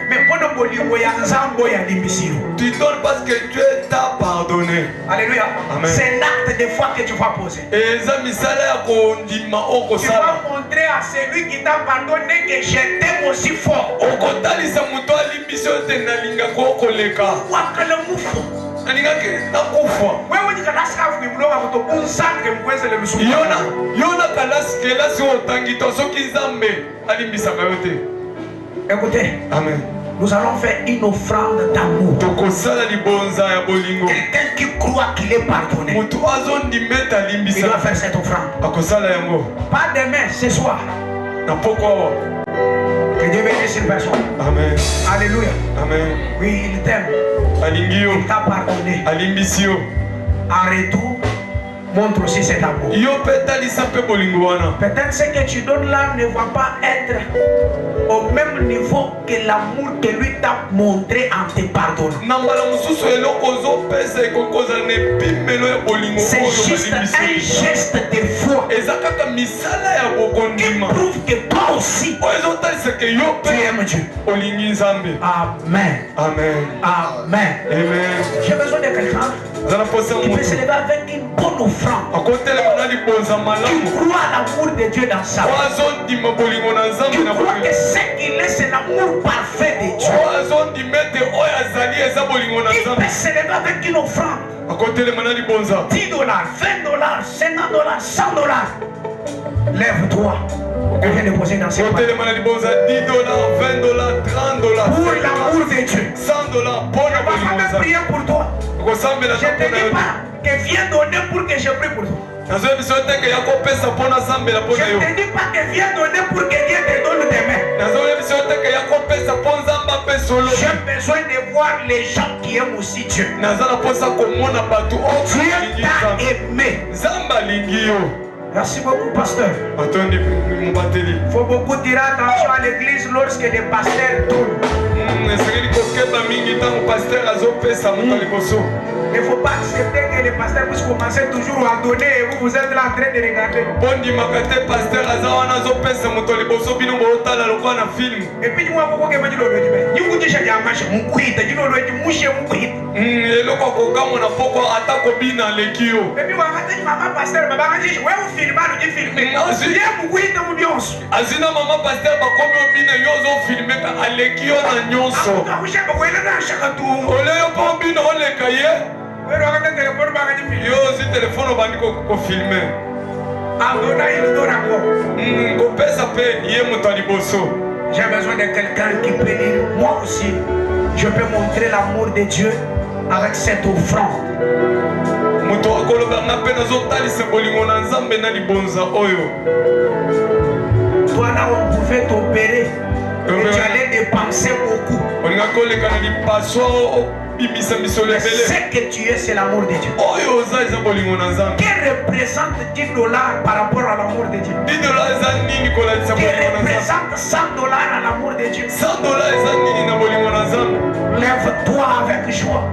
mais tu donnes parce que Dieu t'a pardonné. Alléluia. C'est l'acte de foi que tu vas poser. Tu vas montrer à celui qui t'a pardonné que je t'aime aussi fort. Écoutez, amen. Nous allons faire une offrande d'amour. Quelqu'un qui croit qu'il est pardonné, il doit faire cette offrande. Pas demain, ce soir. Que Dieu bénisse une personne. Amen. Alléluia. Amen. Oui, il t'aime. Il t'a pardonné. En retour, montre aussi cet amour. Peut-être ce que tu donnes là ne va pas être au même niveau que l'amour que lui t'a montré en te pardonnant. C'est juste un geste de foi qui prouve que toi aussi tu aimes Dieu. Amen. Amen. Amen. J'ai besoin de quelqu'un qui peut se lever avec une bonne offrande, qui croit à l'amour de Dieu dans sa vie, qui croit que ce qu'il est, c'est l'amour parfait de Dieu. Il peut se lever avec une offrande. $10, $20, $50, $100. Lève-toi. Je viens de poser dans ses mains. Pour l'amour de Dieu. $100. Je ne vais pas prier pour toi. Je ne te dis pas que viens donner pour que je prie pour toi. Je ne te dis pas que viens donner pour que Dieu te donne des mains. J'ai besoin de voir les gens qui aiment aussi Dieu. Dieu t'a aimé. Merci beaucoup, pasteur. Il faut beaucoup tirer attention à l'église lorsque les pasteurs tournent. Il ne faut pas accepter que les pasteurs puissent commencer toujours à donner et vous êtes là en train de regarder. Et puis, moi, vous avez dit que vous avez j'ai besoin de quelqu'un qui peut dire, moi aussi, je peux montrer l'amour de Dieu avec cette offrande. Toi là, on pouvait t'opérer et tu allais dépenser beaucoup. Ce que tu es, c'est l'amour de Dieu. Que représente $10 par rapport à l'amour de Dieu? Que représente $100 à l'amour de Dieu? Lève-toi avec joie.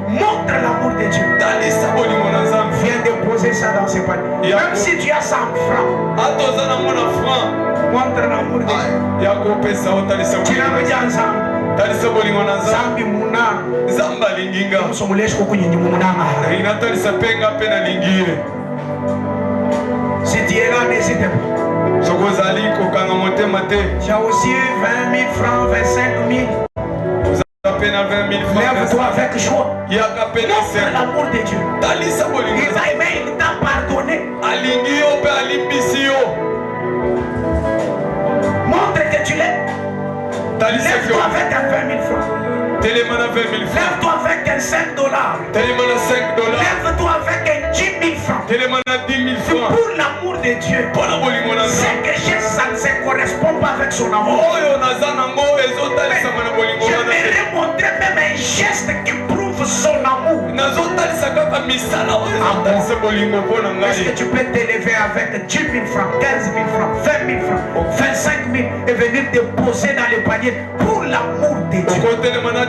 Montre l'amour de Dieu. Viens déposer ça dans ses paniers. Même si tu as 100 francs, montre l'amour de Dieu. Tu l'as mis ensemble. Zambi muna Zamba linginga musomuleshko kunyinyi munanga. Si tu es là, n'hésite pas. Tu as aussi 20 000 francs, 25 000. Lève-toi avec joie. Montre l'amour de Dieu. Il t'a aimé, il t'a pardonné. Montre que tu l'aimes. Lève-toi avec un 20 000 francs. Lève-toi avec un $5. Lève-toi avec un 10 000 francs. Pour l'amour de Dieu. Ce que j'ai, ça ne se correspond pas avec son amour. J'aimerais montrer même un geste qui prouve son amour. Est-ce que tu peux t'élever avec 10 000 francs, 15 000 francs, 20 000 francs, 25 000 et venir déposer dans le panier pour l'amour de Dieu?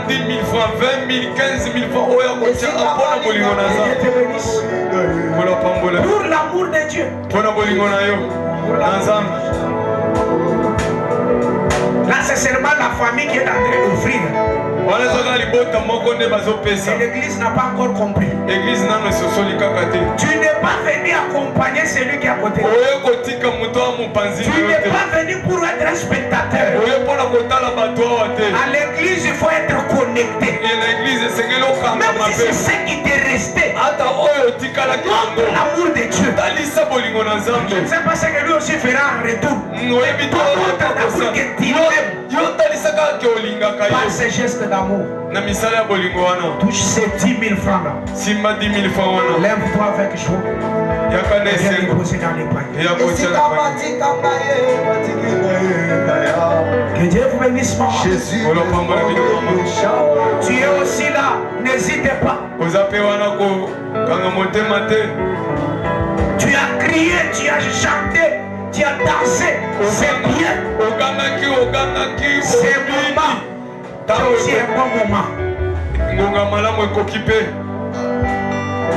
10 000 francs, 20 000, 15 000 francs. Pour l'amour de Dieu. Là, c'est seulement la famille qui est en train d'offrir. Et l'église n'a pas encore compris. Tu n'es pas venu accompagner celui qui est à côté. Tu n'es pas venu pour être un spectateur. À l'église, il faut être connecté. Même si c'est ce qui t'est resté, montre l'amour de Dieu. Je ne sais pas ce que lui aussi fera en retour. Pour que tu l'aimes. Par ce geste d'amour, touche ces 10 000 francs là. Lève-toi avec joie. Viens déposer dans les paniers. Que Dieu vous bénisse, maman. Tu es aussi là, n'hésitez pas. Tu as crié, tu as chanté, tu as dansé, c'est bien. C'est moment. C'est aussi un bon moment.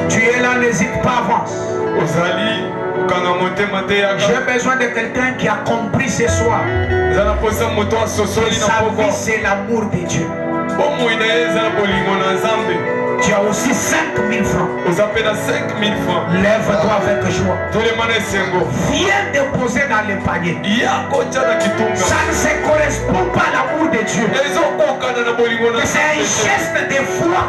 Tu es là, n'hésite pas, avance. J'ai besoin de quelqu'un qui a compris ce soir que sa vie c'est l'amour de Dieu. Tu as aussi 5 000 francs. Lève-toi avec joie. Viens déposer dans le panier. Ça ne se correspond pas à l'amour de Dieu. C'est un geste de foi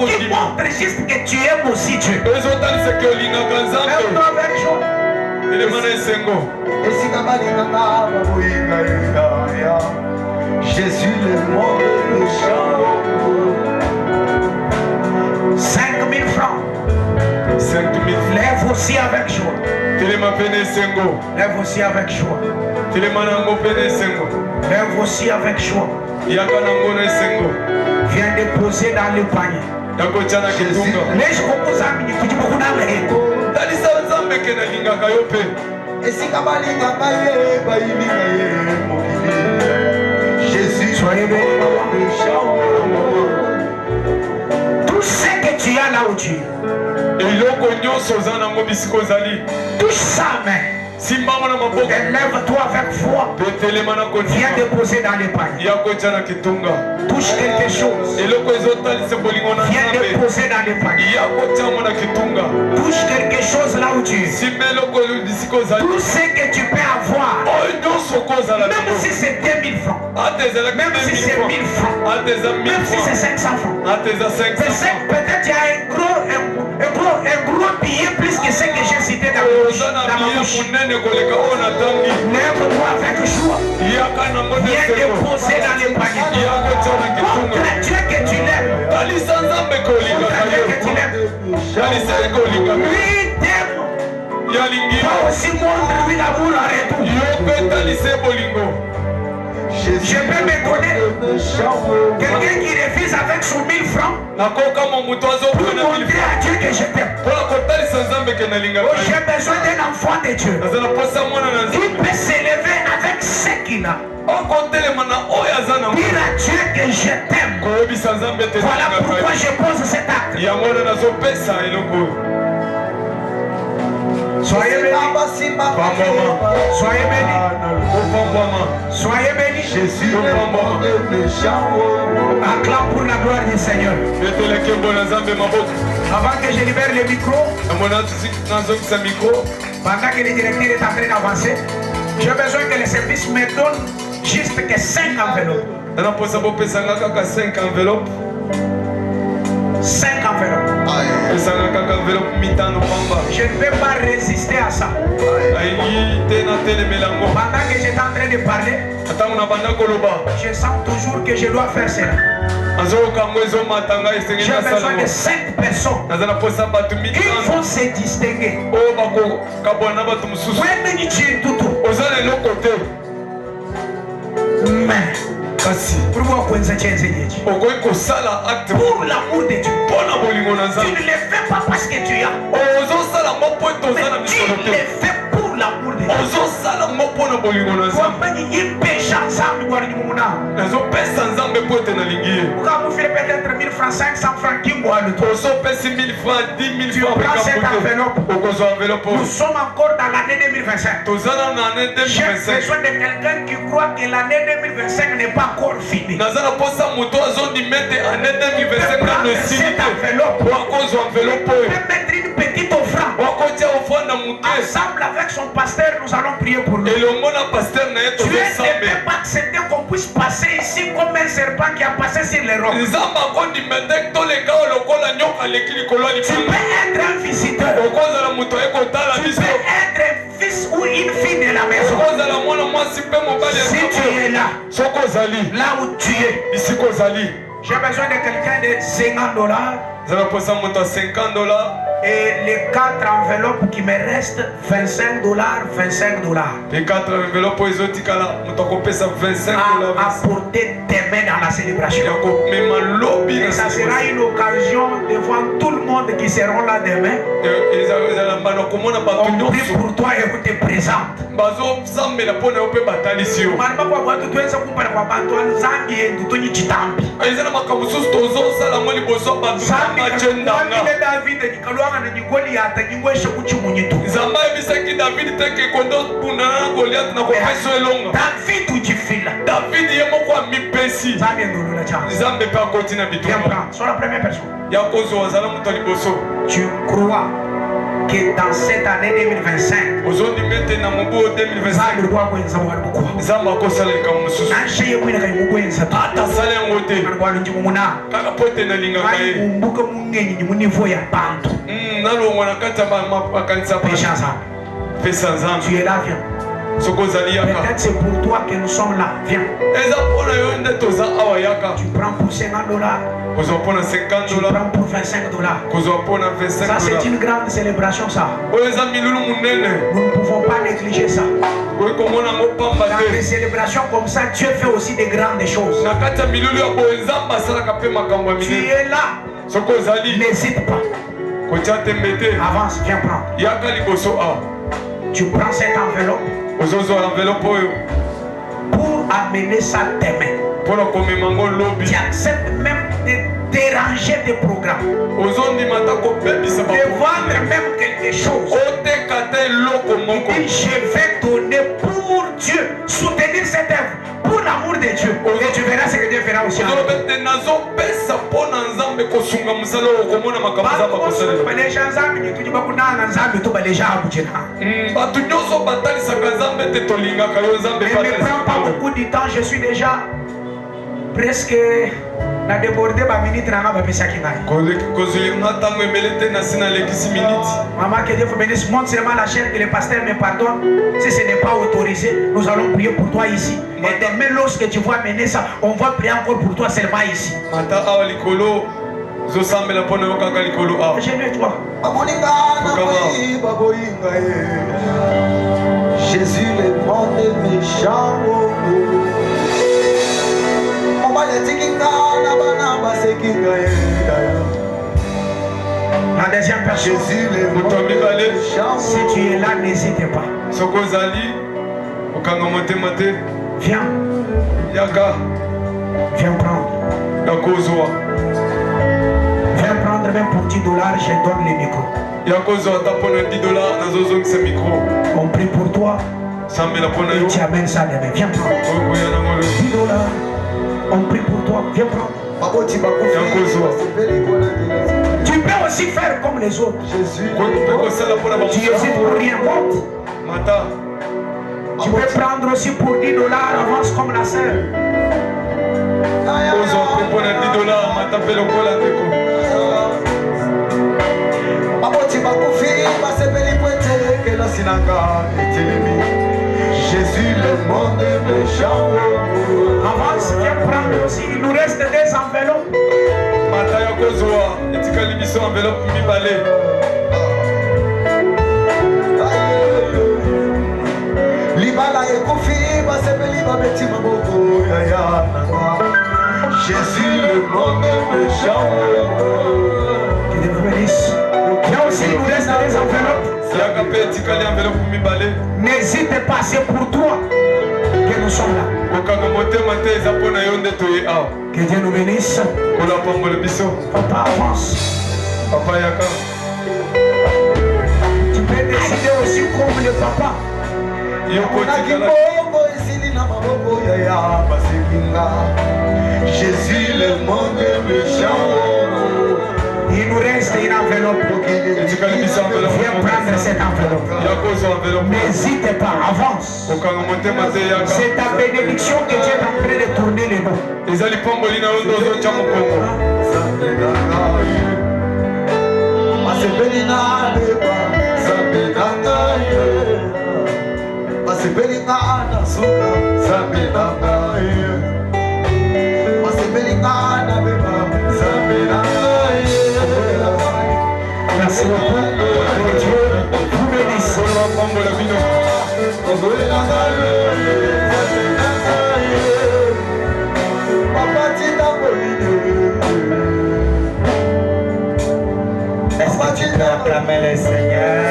qui montre juste que tu aimes aussi Dieu. Lève-toi avec joie. Jésus le monde le chant. 5 000 francs. Lève aussi avec joie. Lève aussi avec joie. Lève aussi avec joie. Viens déposer dans le panier. Les beaucoup amis, tu dis beaucoup d'amis. Jésus, soyez béni. Tout ce que tu as là où tu es. Touche sa main. Lève-toi avec foi. Viens déposer dans les paniers. Touche quelque chose. Viens déposer dans les paniers. Touche quelque chose là où tu es. Tout ce que tu peux avoir. Même si c'est 2000 francs. Même si c'est 1000 francs. Même si c'est 500 francs. Peut-être il y a un gros billet plus que ce que j'ai cité dans ma bouche. Lève-toi avec joie. Viens déposer dans les paniers. Contre Dieu que tu l'aimes. Contre Dieu que tu l'aimes. Lui t'aime. Toi aussi montre-lui l'amour en retour. Je peux m'étonner. Quelqu'un qui refuse avec son 1000 francs pour montrer à Dieu que je t'aime. J'ai besoin d'un enfant de Dieu. Il peut s'élever avec ce qu'il a. Dire à Dieu que je t'aime. Voilà pourquoi je pose cet acte. Soyez bénis. Soyez bénis. Soyez bénis. Jésus. Acclame pour la gloire du Seigneur. Avant que je libère le micro, pendant que le directeur est en train d'avancer, j'ai besoin que le service me donne juste que 5 enveloppes. 5 enveloppes. Je ne peux pas résister à ça. Pendant que j'étais en train de parler, je sens toujours que je dois faire cela. J'ai besoin de 5 personnes qui vont se distinguer. Mais pour l'amour de Dieu, tu ne le fais pas parce que tu as. Mais tu le fais pour l'amour de Dieu. Quand vous faites peut-être 1000 francs, 500 francs, qui boit le tour? Tu prends cette enveloppe. Nous sommes encore dans l'année 2025. J'ai besoin de quelqu'un qui croit que l'année 2025 n'est pas encore finie. Cette enveloppe. Peut mettre une petite offrande. Ensemble avec son pasteur, nous allons prier pour lui. Dieu ne peut pas accepter qu'on puisse passer ici comme un serpent qui a passé sur les rocs. Tu peux être un visiteur. Tu peux être un fils ou une fille de la maison. Si tu es là où tu es, j'ai besoin de quelqu'un de $50. Et les 4 enveloppes qui me restent, $25, $25. Les 4 enveloppes, apporter tes mains dans la célébration. Et ça sera une occasion devant tout le monde qui seront là demain. On prie pour toi et on te présente. David ou Jifila. Sois la première personne. Tu crois que dans cette année 2025, tu es là, viens. Peut-être c'est pour toi que nous sommes là. Viens. Tu prends pour $50. Tu prends pour $25. Ça c'est une grande célébration ça. Nous ne pouvons pas négliger ça. Dans des célébrations comme ça, Dieu fait aussi des grandes choses. Tu es là. N'hésite pas. Avance, viens prendre. Tu prends cette enveloppe pour amener ça demain. Tu acceptes même de déranger tes programmes, de vendre même quelque chose. Je vais donner pour Dieu, soutenir cette œuvre pour l'amour de Dieu. Et tu verras ce que Dieu fera aussi. Ne prends pas beaucoup de temps, je suis déjà presque na débordé ba minute na ba pesa kinai. Maman, que Dieu vous bénisse. Montre seulement la chair, que le pasteur me pardonne. Si ce n'est pas autorisé, nous allons prier pour toi ici. Et demain, lorsque tu vas mener ça, on va prier encore pour toi seulement ici. Gêne-toi. Jésus, le monde est méchant. La deuxième personne, si tu es là, n'hésite pas. Viens. Viens prendre. Viens prendre même pour $10, je donne les micros. On prie pour toi. Et tu amènes ça demain. Viens prendre. $10. On prie pour toi. Viens prendre. Tu peux aussi faire comme les autres. Tu hésites pour rien. Monte. Tu peux prendre aussi pour $10. Avance comme la sœur. Jésus, le monde est méchant. Avance, viens prendre aussi. Il nous reste des enveloppes. Jésus, le monde est méchant. Que Dieu vous bénisse. Viens aussi, il nous reste des enveloppes. N'hésite pas, c'est pour toi que nous sommes là. Que Dieu nous bénisse. Papa, avance. Tu peux décider aussi comme le papa. Jésus, le monde est méchant. Il nous reste une enveloppe. Viens prendre cette enveloppe. N'hésite pas, avance. C'est ta bénédiction que Dieu est en train de tourner les noms. Merci beaucoup. Que Dieu vous bénisse. Est-ce que tu peux acclamer le Seigneur?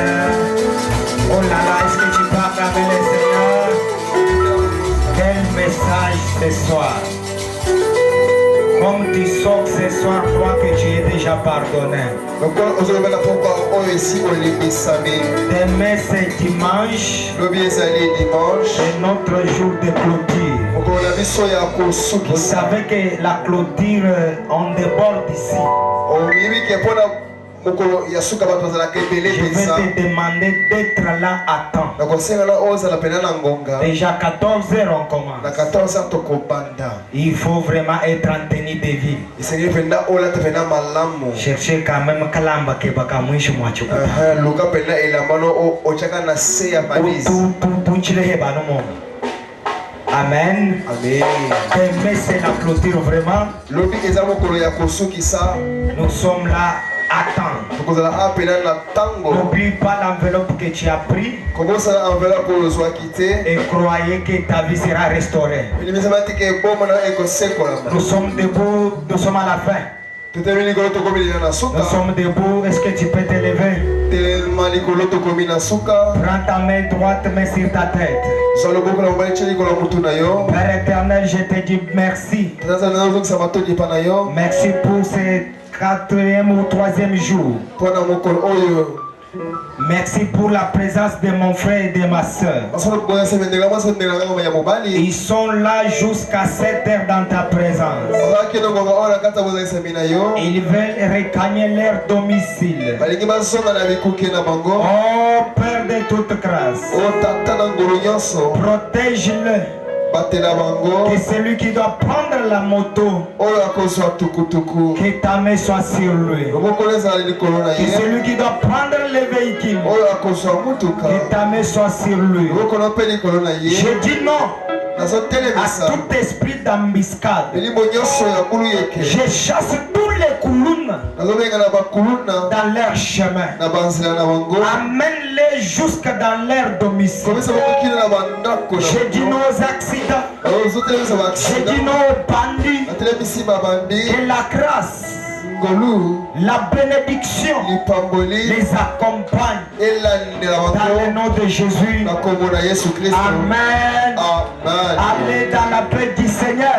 Oh là là, est-ce que tu peux acclamer le Seigneur? Quel message ce soir? Comme tu sors ce soir, crois que tu es déjà pardonné. Demain c'est dimanche. C'est notre jour de clôture. Vous savez que la clôture, on déborde ici. Je vais te demander d'être là à temps. Déjà 14 heures on commence. Il faut vraiment être en tenue de vie. Cherchez quand même Kalamba Kebaka Mwishu Mwachuka. Amen. Mais c'est la clôture vraiment. Nous sommes là à temps. N'oublie pas l'enveloppe que tu as pris et croyez que ta vie sera restaurée. Nous sommes debout, nous sommes à la fin. Nous sommes debout, est-ce que tu peux te lever? Prends ta main droite, mets sur ta tête. Père éternel, je te dis merci. Merci pour ce 4e ou 3e jour. Merci pour la présence de mon frère et de ma soeur. Ils sont là jusqu'à 7 heures dans ta présence. Ils veulent regagner leur domicile. Oh Père de toute grâce, protège-le. Que celui qui doit prendre la moto, que ta main soit sur lui. Que celui qui doit prendre le véhicule, que ta main soit sur lui. Je dis non à tout esprit d'embuscade. Je chasse tous les koulounes dans leur chemin. Amène-les jusque dans leur domicile. Je dis non aux accidents. Je dis non aux bandits. Que la grâce, la bénédiction les accompagne dans le nom de Jésus. Amen. Allez dans la paix du Seigneur.